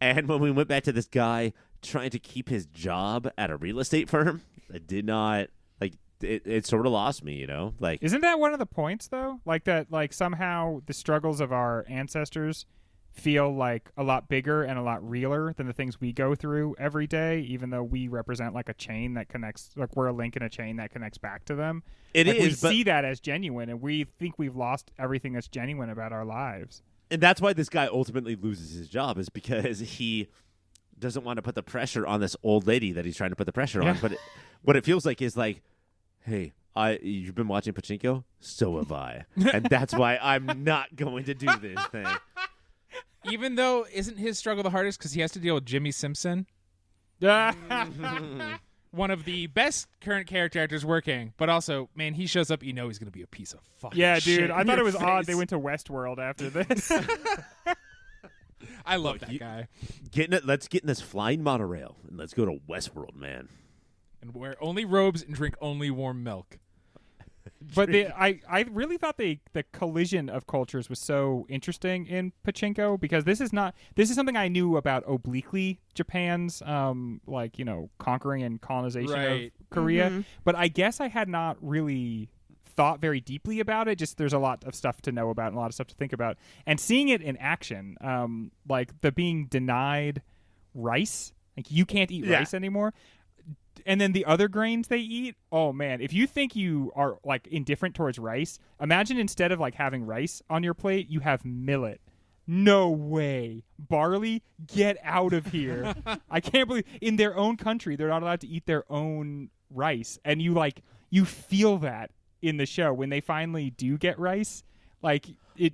And when we went back to this guy trying to keep his job at a real estate firm, it did not, like, it sort of lost me, you know? Like, Isn't that one of the points, though? Like that, like somehow the struggles of our ancestors feel like a lot bigger and a lot realer than the things we go through every day, even though we represent like a chain that connects, like we're a link in a chain that connects back to them. It like, is, we but see that as genuine, and we think we've lost everything that's genuine about our lives. and that's why this guy ultimately loses his job, is because he doesn't want to put the pressure on this old lady that he's trying to put the pressure on. But what it feels like is like, hey, you've been watching Pachinko? So have I. And that's why I'm not going to do this thing. Even though, isn't his struggle the hardest because he has to deal with Jimmy Simpson? One of the best current character actors working, but also, man, he shows up, you know he's going to be a piece of fucking Yeah, shit dude, I in thought it your was odd face. they went to Westworld after this. I love Look, that guy. Let's get in this flying monorail, and let's go to Westworld, man. And wear only robes and drink only warm milk. But I really thought the collision of cultures was so interesting in Pachinko, because this is something I knew about obliquely Japan's like, you know, conquering and colonization Right. of Korea, Mm-hmm. but I guess I had not really thought very deeply about it. Just there's a lot of stuff to know about and a lot of stuff to think about, and seeing it in action, like the being denied rice, like you can't eat rice anymore. And then the other grains they eat, oh man, if you think you are like indifferent towards rice, imagine instead of like having rice on your plate, you have millet. No way. Barley, get out of here. I can't believe in their own country they're not allowed to eat their own rice. And you feel that in the show when they finally do get rice. Like it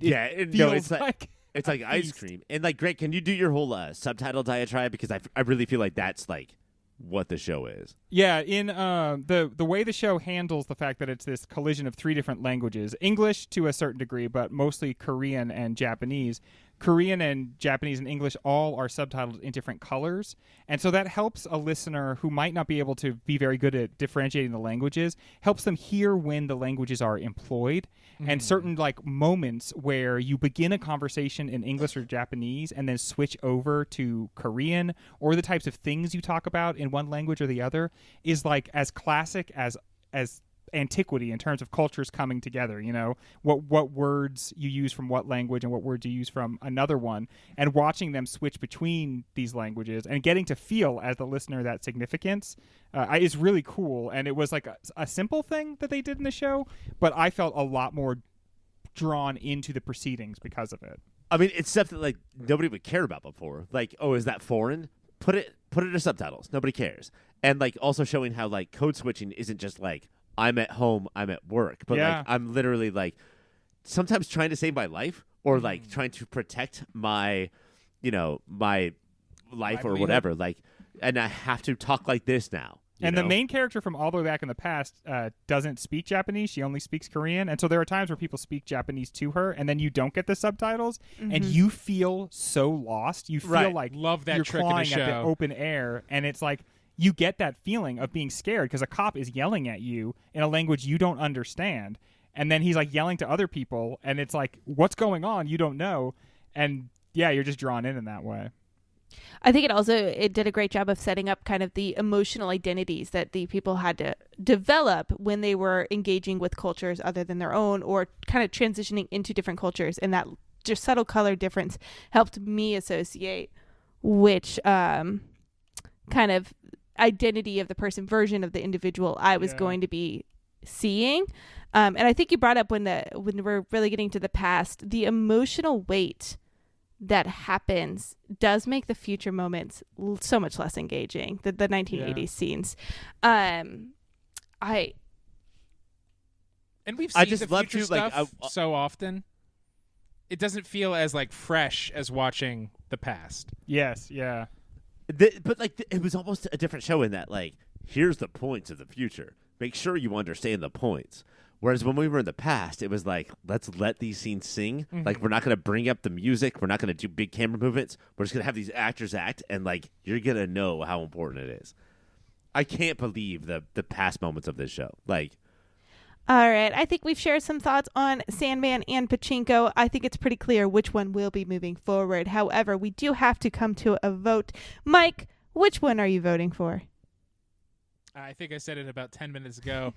feels it's like it's like ice feast. cream. And like, Greg, can you do your whole subtitle diatribe, because I really feel like that's like what the show is. Yeah, in the way the show handles the fact that it's this collision of 3 different languages, English to a certain degree, but mostly Korean and Japanese. Korean and Japanese and English all are subtitled in different colors, and so that helps a listener who might not be able to be very good at differentiating the languages, helps them hear when the languages are employed, and certain like moments where you begin a conversation in English or Japanese and then switch over to Korean, or the types of things you talk about in one language or the other, is like as classic as antiquity in terms of cultures coming together. You know, what words you use from what language and what words you use from another one, and watching them switch between these languages and getting to feel as the listener that significance is really cool. And it was like a simple thing that they did in the show, but I felt a lot more drawn into the proceedings because of it. I mean, it's stuff that like nobody would care about before. Like, oh, is that foreign? Put it as subtitles. Nobody cares. And like also showing how like code switching isn't just like I'm at home, I'm at work, but like I'm literally like sometimes trying to save my life, or like trying to protect my, you know, my life or whatever. Like, and I have to talk like this now. And know? the main character from all the way back in the past doesn't speak Japanese. She only speaks Korean. And so there are times where people speak Japanese to her, and then you don't get the subtitles, and you feel so lost. You feel like Love that you're trick in the clawing at the show. open air, and it's like you get that feeling of being scared because a cop is yelling at you in a language you don't understand. And then he's like yelling to other people, and it's like, what's going on? You don't know. And yeah, you're just drawn in that way. I think it did a great job of setting up kind of the emotional identities that the people had to develop when they were engaging with cultures other than their own, or kind of transitioning into different cultures. And that just subtle color difference helped me associate which kind of identity of the person, version of the individual I was going to be seeing. And I think you brought up when we're really getting to the past, the emotional weight that happens does make the future moments so much less engaging. The 1980s scenes. And we've seen I just the love future to, like, stuff so often. It doesn't feel as like fresh as watching the past. Yes, yeah. It was almost a different show in that, like, here's the points of the future. Make sure you understand the points. Whereas when we were in the past, it was like, let's let these scenes sing. Mm-hmm. Like, we're not going to bring up the music. We're not going to do big camera movements. We're just going to have these actors act, and, like, you're going to know how important it is. I can't believe the past moments of this show. Like, All right. I think we've shared some thoughts on Sandman and Pachinko. I think it's pretty clear which one will be moving forward. However, we do have to come to a vote. Mike, which one are you voting for? I think I said it about 10 minutes ago.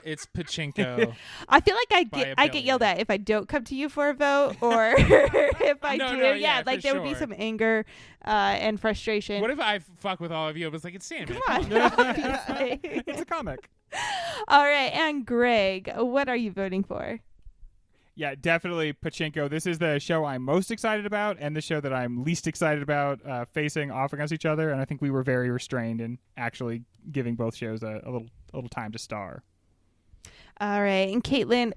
It's Pachinko. I feel like By I get yelled billion. at if I don't come to you for a vote, or if I No, do. no, yeah, yeah, like for there would be sure. some anger and frustration. What if I fuck with all of you? It was like, it's Sandman. Come on. Obviously. It's a comic. All right, and Greg, what are you voting for? Yeah, definitely Pachinko. This is the show I'm most excited about and the show that I'm least excited about facing off against each other. And I think we were very restrained in actually giving both shows a little time to star. All right, and Caitlin,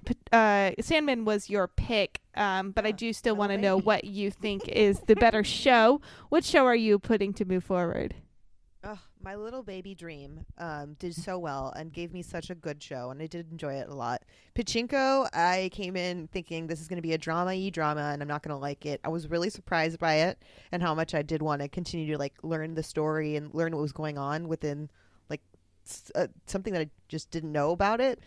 Sandman was your pick, but I do still want to know what you think is the better show. What show are you putting to move forward? Oh, my little baby dream did so well and gave me such a good show, and I did enjoy it a lot. Pachinko, I came in thinking this is going to be a drama-y drama, and I'm not going to like it. I was really surprised by it and how much I did want to continue to like learn the story and learn what was going on within like something that I just didn't know about it.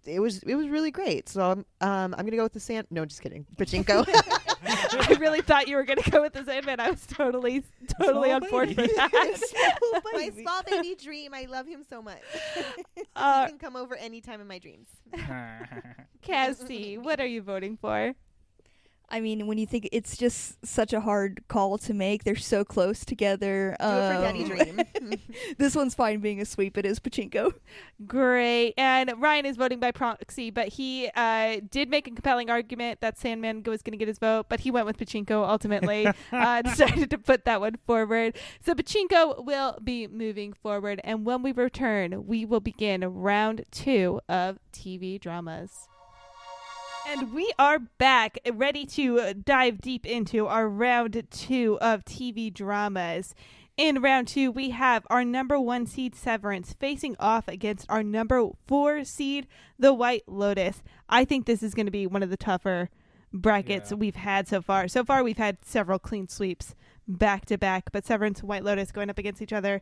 It was really great. So I'm going to go with the No, just kidding. Pachinko. I really thought you were going to go with the Sandman. I was totally on board for that. My small baby dream. I love him so much. He can come over anytime in my dreams. Cassie, what are you voting for? I mean, when you think it's just such a hard call to make, they're so close together. Do it for Daddy Dream. This one's fine being a sweep. It is Pachinko. Great. And Ryan is voting by proxy, but he did make a compelling argument that Sandman was going to get his vote, but he went with Pachinko ultimately. Decided to put that one forward. So Pachinko will be moving forward, and when we return, we will begin round 2 of TV dramas. And we are back, ready to dive deep into our round 2 of TV dramas. In round 2, we have our number 1 seed Severance facing off against our number 4 seed, The White Lotus. I think this is going to be one of the tougher brackets we've had so far. So far, we've had several clean sweeps back to back, but Severance and White Lotus going up against each other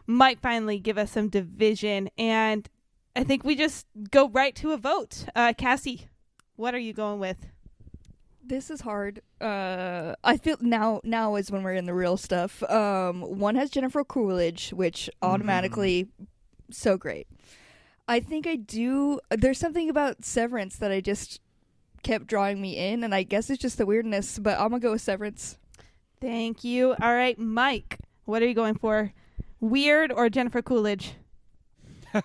might finally give us some division. And I think we just go right to a vote. Cassie, what are you going with? This is hard. I feel now is when we're in the real stuff. One has Jennifer Coolidge, which automatically so great. I think I do. There's something about Severance that I just kept drawing me in, and I guess it's just the weirdness, but I'm gonna go with Severance. Thank you. All right, Mike, what are you going for? Weird or Jennifer Coolidge?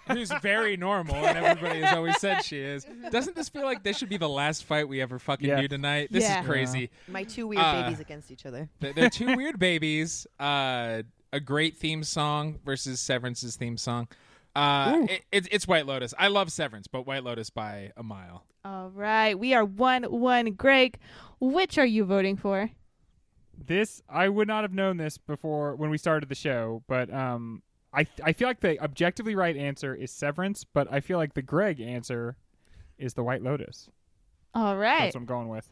Who's very normal, and everybody has always said she is. Doesn't this feel like this should be the last fight we ever fucking do tonight? This Yeah. is crazy. My 2 weird babies against each other. They're 2 weird babies. A great theme song versus Severance's theme song. It's White Lotus. I love Severance, but White Lotus by a mile. All right, we are 1-1. Greg, which are you voting for? This, I would not have known this before when we started the show, but I feel like the objectively right answer is Severance, but I feel like the Greg answer is The White Lotus. All right. That's what I'm going with.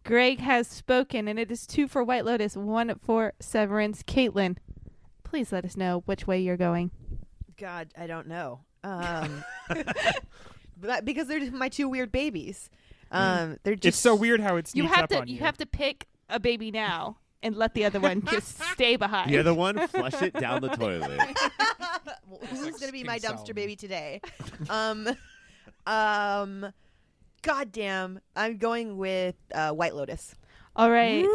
Greg has spoken, and it is 2 for White Lotus, 1 for Severance. Caitlin, please let us know which way you're going. God, I don't know. But because they're my 2 weird babies. They're just It's so weird how it You sneaks have up to on you. you have to pick a baby now and let the other one just stay behind. the other one, flush it down the toilet. Who's like gonna be King my dumpster Solomon. baby today? God damn, I'm going with White Lotus. All right.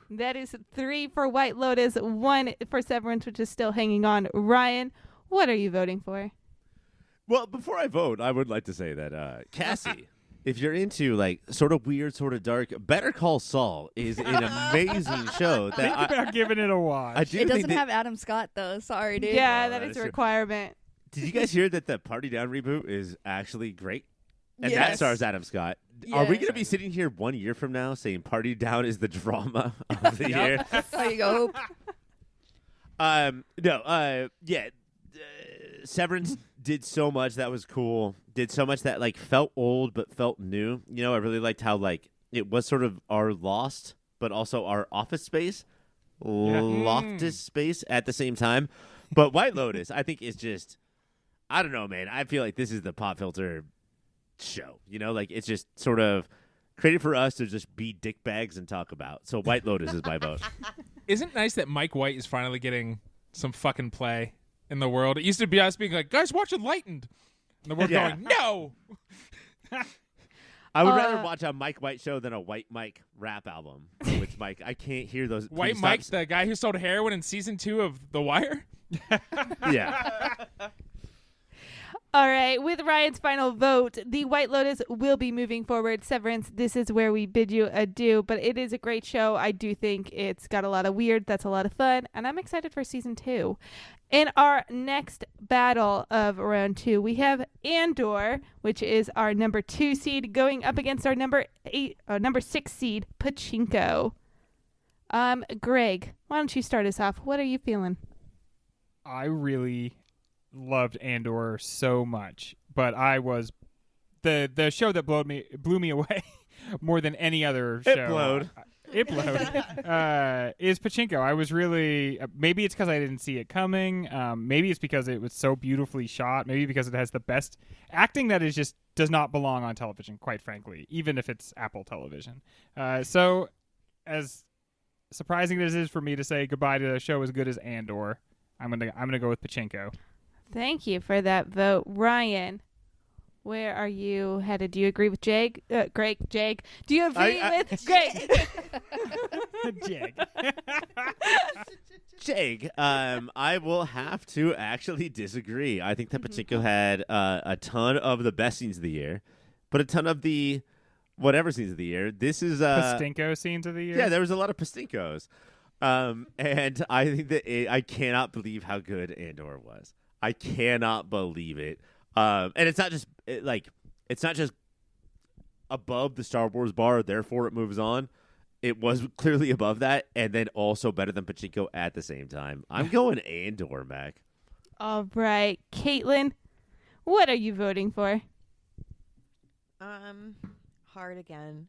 That is 3 for White Lotus, 1 for Severance, which is still hanging on. Ryan, what are you voting for? Well, before I vote, I would like to say that Cassie, if you're into like sort of weird, sort of dark, Better Call Saul is an amazing show. Think That about giving it a watch. I do It think doesn't that- have Adam Scott though. Sorry, dude. Yeah, Oh, that that is is a true. requirement. Did you guys hear that the Party Down reboot is actually great? And that Yes. stars Adam Scott. Are we Yes. going to be sitting here 1 year from now saying Party Down is the drama of the year? There you go. Severance did so much that was cool. Did so much that like felt old but felt new. You know, I really liked how like it was sort of our Lost, but also our Office Space, Loftus Space at the same time. But White Lotus, I think, is just, I don't know, man. I feel like this is the pop filter show. You know, like it's just sort of created for us to just be dick bags and talk about. So White Lotus is my vote. Isn't it nice that Mike White is finally getting some fucking play in the world? It used to be us being like, guys, watch Enlightened. And the world going, no. I would rather watch a Mike White show than a White Mike rap album. Which Mike, I can't hear those. White Mike, the guy who sold heroin in season 2 of The Wire? Yeah. All right, with Ryan's final vote, the White Lotus will be moving forward. Severance, this is where we bid you adieu, but it is a great show. I do think it's got a lot of weird, that's a lot of fun, and I'm excited for season 2. In our next battle of round 2, we have Andor, which is our number 2 seed, going up against our number 6 seed, Pachinko. Greg, why don't you start us off? What are you feeling? I really loved Andor so much, but I was the show that blew me away more than any other show. It blowed. Is Pachinko. I was really maybe it's because I didn't see it coming. Maybe it's because it was so beautifully shot. Maybe because it has the best acting that is just does not belong on television. Quite frankly, even if it's Apple Television. So as surprising as it is for me to say goodbye to a show as good as Andor, I'm gonna go with Pachinko. Thank you for that vote. Ryan, where are you headed? Do you agree with Greg? Jag? Do you agree with Greg? Jag. I will have to actually disagree. I think that Pachinko had a ton of the best scenes of the year, but a ton of the whatever scenes of the year. This is Pastinko scenes of the year? Yeah, there was a lot of Pastinkos. And I think that I cannot believe how good Andor was. I cannot believe it. And it's not just it's not just above the Star Wars bar, therefore it moves on. It was clearly above that, and then also better than Pachinko at the same time. I'm going Andor, Mac. All right, Caitlin, what are you voting for? Hard again.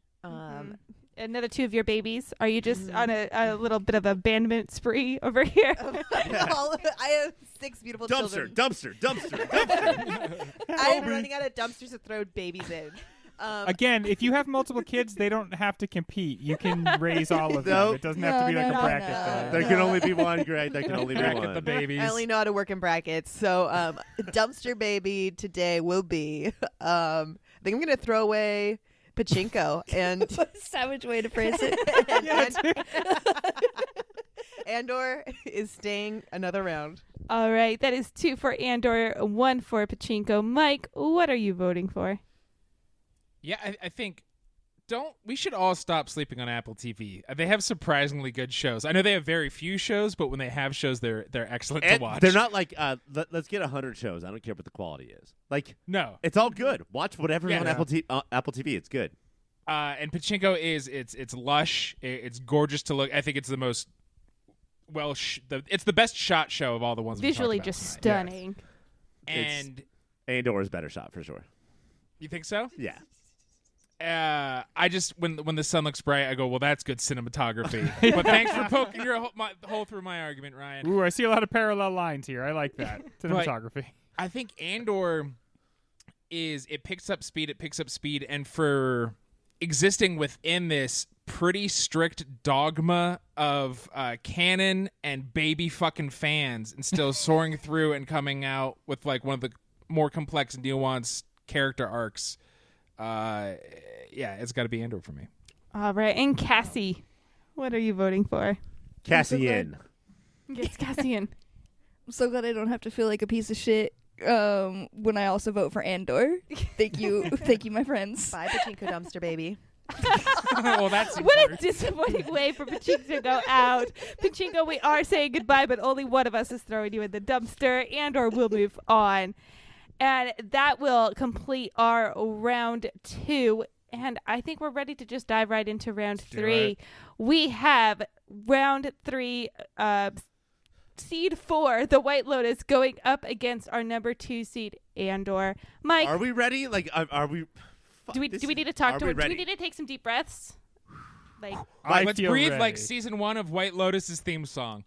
Another 2 of your babies. Are you just on a little bit of abandonment spree over here? I have 6 beautiful children. Dumpster. I am running out of dumpsters to throw babies in. Again, if you have multiple kids, they don't have to compete. You can raise all of them. It doesn't have to be like a bracket thing. There can only be one, Greg. There can only be Bracket one. the babies. I only know how to work in brackets. So dumpster baby today will be, I think I'm going to throw away Pachinko. And What a savage way to phrase it. Andor is staying another round. All right, that is 2 for Andor, 1 for Pachinko. Mike, what are you voting for? Yeah, I think we should all stop sleeping on Apple TV. They have surprisingly good shows. I know they have very few shows, but when they have shows, they're excellent to watch. They're not like let's get 100 shows. I don't care what the quality is. Like no, it's all good. Watch whatever's on Apple TV. It's good. And Pachinko it's lush. It's gorgeous to look. I think it's the most it's the best shot show of all the ones. Visually we talked about just tonight. stunning. Yes. And Andor is better shot for sure. You think so? Yeah. I just when the sun looks bright, I go, well, that's good cinematography. But thanks for poking your hole through my argument, Ryan. Ooh, I see a lot of parallel lines here. I like that cinematography. I think Andor it picks up speed, and for existing within this pretty strict dogma of canon and baby fucking fans, and still soaring through and coming out with like one of the more complex and nuanced character arcs. It's got to be Andor for me. All right, and Cassie, what are you voting for? Cassian. Yes, Cassian. I'm so glad I don't have to feel like a piece of shit when I also vote for Andor. Thank you, my friends. Bye, Pachinko dumpster baby. Well, that's what a disappointing way for Pachinko to go out. Pachinko, we are saying goodbye, but only one of us is throwing you in the dumpster. Andor will move on. And that will complete our round 2. And I think we're ready to just dive right into round 3. We have round 3 seed 4, the White Lotus, going up against our number 2 seed, Andor. Mike, Are we ready? Like, are we? do we need to talk to her? Do we need to take some deep breaths? Like, Let's feel breathe ready. like season 1 of White Lotus's theme song.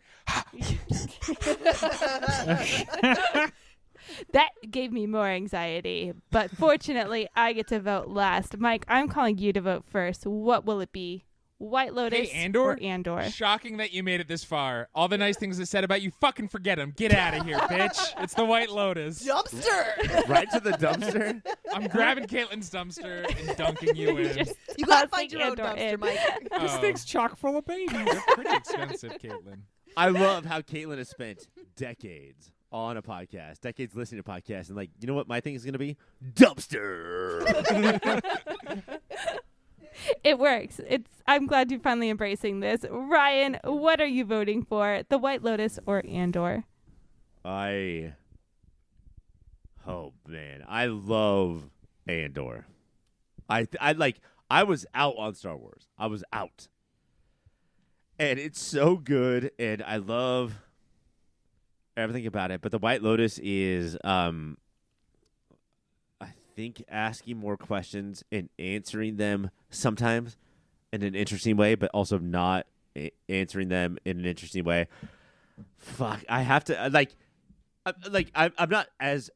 that gave me more anxiety, but fortunately, I get to vote last. Mike, I'm calling you to vote first. What will it be? White Lotus Hey, Andor? or Andor? Shocking that you made it this far. All the nice things I said about you, fucking forget them. Get out of here, bitch. It's the White Lotus. Dumpster. Right to the dumpster. I'm grabbing Caitlin's dumpster and dunking you in. Just You gotta tossing find your own Andor dumpster, in. Mike. This Oh, thing's chock full of babies. they're pretty expensive, Caitlin. I love how Caitlin has spent decades on a podcast, decades listening to podcasts, and like, you know what my thing is going to be? Dumpster. It works. I'm glad you're finally embracing this. Ryan, what are you voting for? The White Lotus or Andor? Oh man, I love Andor. I was out on Star Wars. I was out. And it's so good, and I love everything about it. But the White Lotus is, I think, asking more questions and answering them sometimes in an interesting way, but also not answering them in an interesting way. Fuck, I have to I'm not as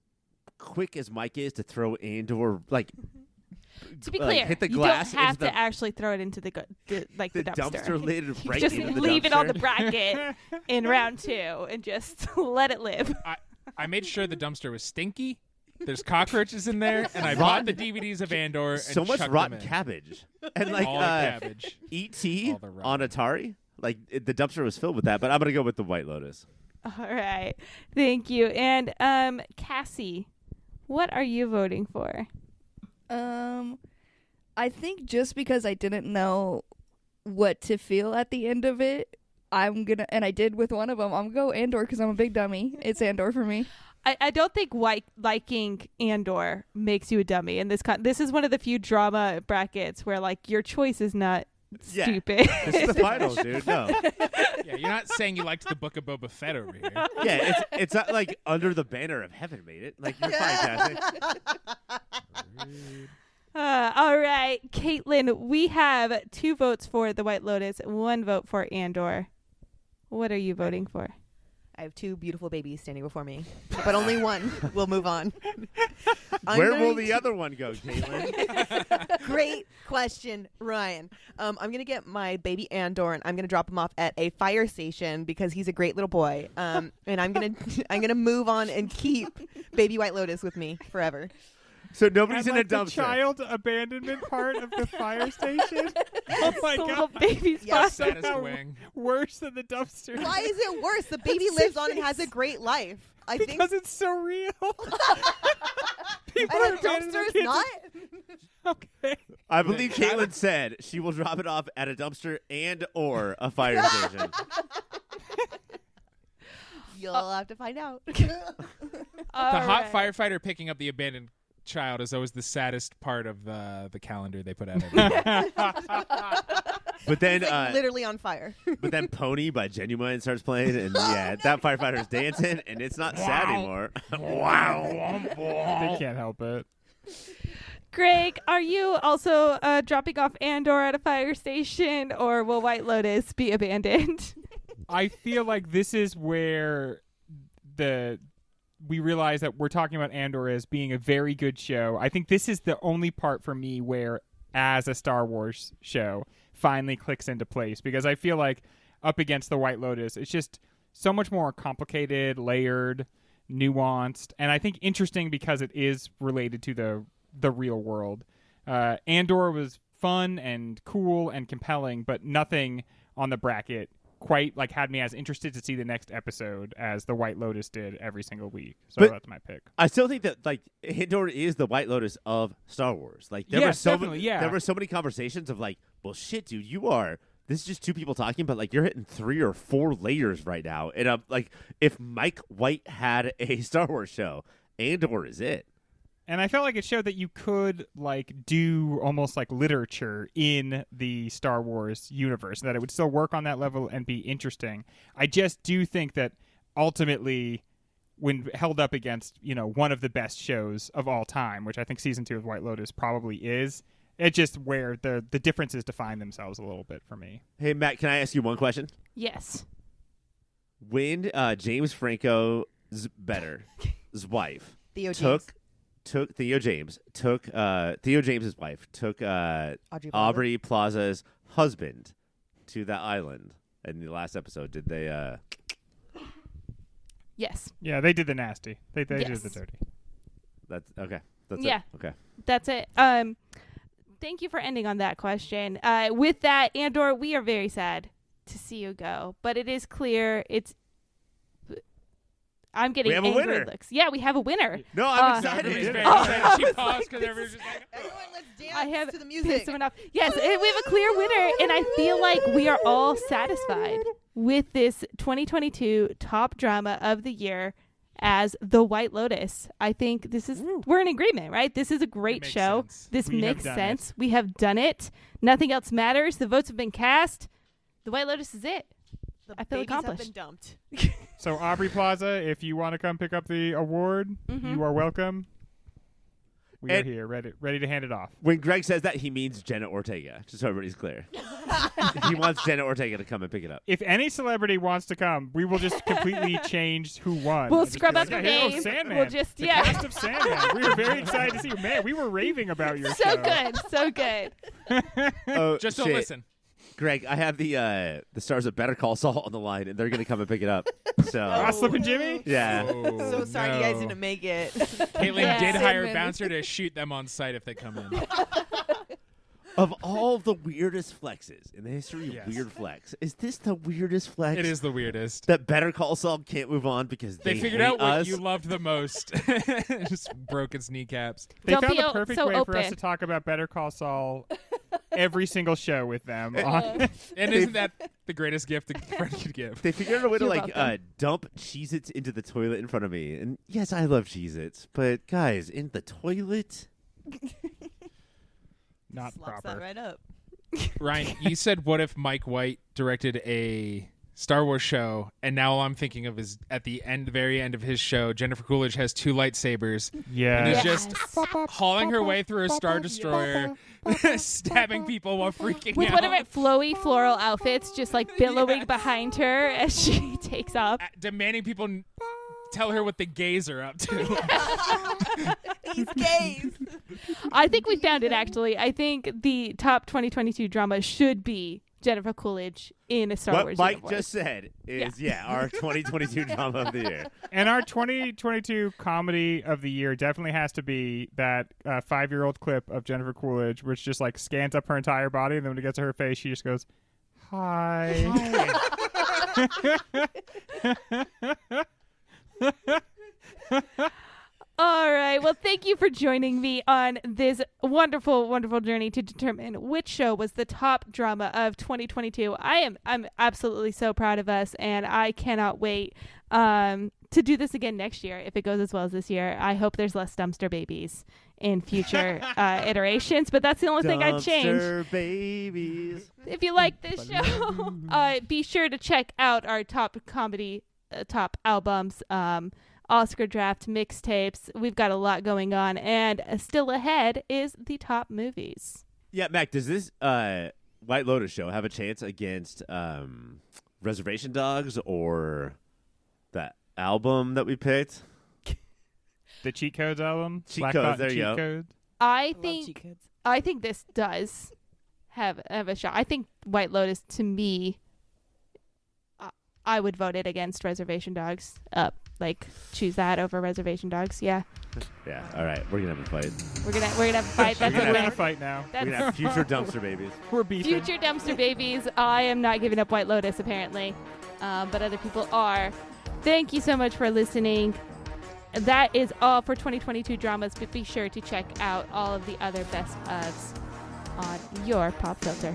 quick as Mike is to throw Andor To be clear, hit the you glass don't have into to actually throw it into the dumpster lid You right just into the leave it on the dumpster. bracket in round 2 and just let it live. I made sure the dumpster was stinky. There's cockroaches in there, and I bought the DVDs of Andor and So much chucked rotten them in. cabbage and like All the cabbage. E.T. All the rotten. on Atari. Like the dumpster was filled with that, but I'm gonna go with the White Lotus. All right. Thank you. And Cassie, what are you voting for? I think just because I didn't know what to feel at the end of it, and I did with one of them, I'm gonna go Andor because I'm a big dummy. It's Andor for me. I don't think liking Andor makes you a dummy. And this is one of the few drama brackets where like your choice is not Yeah. stupid. This is the finals, dude. No. Yeah, you're not saying you liked the Book of Boba Fett over here. Yeah, it's not like Under the Banner of Heaven made it. Like you're fine, Cassie. All right, Caitlin, we have 2 votes for the White Lotus, 1 vote for Andor. What are you voting for? I have 2 beautiful babies standing before me, but only one. We'll move on. Where will the other one go, Caitlin? Great question, Ryan. I'm gonna get my baby Andor and I'm gonna drop him off at a fire station because he's a great little boy. And I'm gonna move on and keep baby White Lotus with me forever. So nobody's in a the dumpster. child abandonment part of the fire station. Oh my The little god! baby's Yeah. box. Saddest Somehow wing. worse than the dumpster. Why is it worse? The baby lives on and has a great life. I think. Because it's so real. People And are a abandoning their dumpster is kids. not. Okay. I believe Caitlin said she will drop it off at a dumpster and or a fire station. You'll have to find out. All The hot right. firefighter picking up the abandoned child is always the saddest part of the calendar they put out every year. But then Like, literally on fire. but then Pony by Genuine starts playing, and yeah, that firefighter's dancing, and it's not sad anymore. Wow. They can't help it. Greg, are you also dropping off Andor at a fire station, or will White Lotus be abandoned? I feel like this is where we realize that we're talking about Andor as being a very good show. I think this is the only part for me where, as a Star Wars show, finally clicks into place, because I feel like up against the White Lotus, it's just so much more complicated, layered, nuanced, and I think interesting because it is related to the real world. Andor was fun and cool and compelling, but nothing on the bracket quite like had me as interested to see the next episode as the White Lotus did every single week. So But- that's my pick. I still think that like Andor is the White Lotus of Star Wars. Like there were Yes, so definitely, yeah. there were so many conversations of like, well, shit, dude, this is just 2 people talking, but like you're hitting 3 or 4 layers right now. And like if Mike White had a Star Wars show, Andor is it. And I felt like it showed that you could like do almost like literature in the Star Wars universe, that it would still work on that level and be interesting. I just do think that ultimately, when held up against, one of the best shows of all time, which I think season 2 of White Lotus probably is, it's just where the differences define themselves a little bit for me. Hey, Matt, can I ask you one question? Yes. When James Franco's wife Theo took Theo James took Theo James's wife took Aubrey Plaza's husband to that island in the last episode, did they Yes. Yeah, they did the nasty. They did Yes. the dirty. That's okay. That's Yeah. it. Okay. That's it. Thank you for ending on that question. With that, Andor, we are very sad to see you go, but it is clear I'm getting We have a angry winner. looks. Yeah, we have a winner. No, I'm Everybody's excited. very Oh, excited. I She was paused like, because everyone's just like, Everyone, let's dance I have to the pissed music. someone off. Yes, we have a clear winner, and I feel like we are all satisfied with this 2022 top drama of the year as The White Lotus. I think this is we're in agreement, right? This is a great makes show. sense. This We have makes done sense. We have done it. Nothing else matters. The votes have been cast. The White Lotus is it. The I feel babies have accomplished. been dumped. So Aubrey Plaza, if you want to come pick up the award, Mhm. you are welcome. We are And- here, ready to hand it off. When Greg says that, he means Jenna Ortega, just so everybody's clear. He wants Jenna Ortega to come and pick it up. If any celebrity wants to come, we will just completely change who won. We'll And just scrub be out like, the "Hey, name. Sandman. We'll just the cast of Sandman. We were very excited to see you. Man, we were raving about your So show. good. So good. Oh, just don't shit. listen. Greg, I have the stars of Better Call Saul on the line, and they're going to come and pick it up. So, Gossip and Jimmy? yeah. Oh, So sorry you guys no. didn't make it. Caitlin Yeah. did hire a Sandman. bouncer to shoot them on sight if they come in. Of all the weirdest flexes in the history of Yes. weird flex, is this the weirdest flex? It is the weirdest. That Better Call Saul can't move on because They figured hate out what us. you loved the most. Just broke its kneecaps. They Don't found be the perfect so way for us open. to talk about Better Call Saul every single show with them. And isn't that the greatest gift a friend could give? They figured out a way to You're like welcome. dump Cheez-Its into the toilet in front of me. And yes, I love Cheez-Its, but guys, in the toilet? Not Slops proper. that right up. Ryan, you said what if Mike White directed a Star Wars show, and now all I'm thinking of is at the very end of his show, Jennifer Coolidge has 2 lightsabers Yeah. and is Yes. just hauling her way through a Star Destroyer, stabbing people while freaking With out. one of her flowy floral outfits just like billowing behind her as she takes off. Demanding people tell her what the gays are up to. These gays. I think we found it actually. I think the top 2022 drama should be Jennifer Coolidge in a Star What Wars Mike universe. just said is, our 2022 drama of the year. And our 2022 comedy of the year definitely has to be that 5-year-old clip of Jennifer Coolidge, which just like scans up her entire body, and then when it gets to her face, she just goes, "Hi." All right. Well, thank you for joining me on this wonderful, wonderful journey to determine which show was the top drama of 2022. I'm absolutely so proud of us, and I cannot wait to do this again next year if it goes as well as this year. I hope there's less dumpster babies in future iterations, but that's the only thing I'd change. Dumpster babies. If you like this show, be sure to check out our top comedy, top albums, Oscar draft mixtapes. We've got a lot going on, and still ahead is the top movies. Yeah, Mac, does this White Lotus show have a chance against Reservation Dogs or that album that we picked? The Cheat Codes album. Cheat Black Codes, Cotton there you Cheat go. Codes. I think this does have a shot. I think White Lotus, to me, I would vote it against Reservation Dogs. Choose that over Reservation Dogs. Yeah, Yeah, all right. We're going to have a fight. we're gonna have a fight. That's We're gonna okay. have a fight now. We're going to have future dumpster babies. We're beefing. Future dumpster babies. I am not giving up White Lotus apparently, but other people are. Thank you so much for listening. That is all for 2022 dramas, but be sure to check out all of the other best ofs on your pop filter.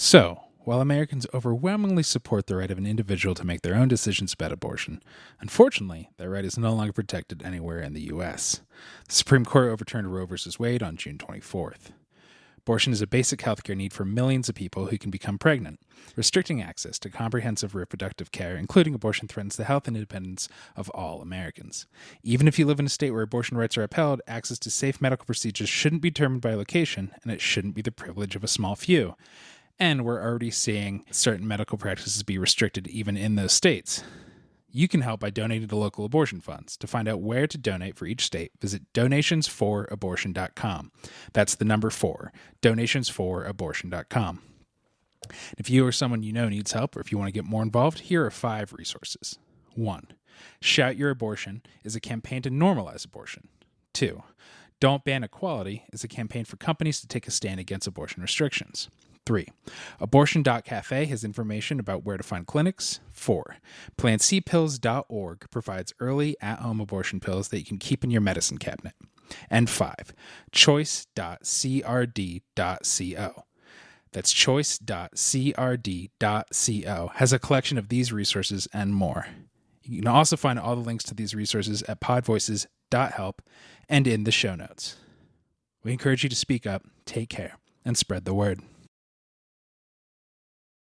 So, while Americans overwhelmingly support the right of an individual to make their own decisions about abortion, unfortunately, that right is no longer protected anywhere in the U.S. The Supreme Court overturned Roe v. Wade on June 24th. Abortion is a basic healthcare need for millions of people who can become pregnant. Restricting access to comprehensive reproductive care, including abortion, threatens the health and independence of all Americans. Even if you live in a state where abortion rights are upheld, access to safe medical procedures shouldn't be determined by location, and it shouldn't be the privilege of a small few. And we're already seeing certain medical practices be restricted even in those states. You can help by donating to local abortion funds. To find out where to donate for each state, visit donationsforabortion.com. That's the number 4, donationsforabortion.com. If you or someone you know needs help, or if you want to get more involved, here are 5 resources. 1. Shout Your Abortion is a campaign to normalize abortion. 2. Don't Ban Equality is a campaign for companies to take a stand against abortion restrictions. 3. Abortion.cafe has information about where to find clinics. 4. PlantCpills.org provides early at-home abortion pills that you can keep in your medicine cabinet. And 5. Choice.crd.co. That's choice.crd.co has a collection of these resources and more. You can also find all the links to these resources at podvoices.help and in the show notes. We encourage you to speak up, take care, and spread the word.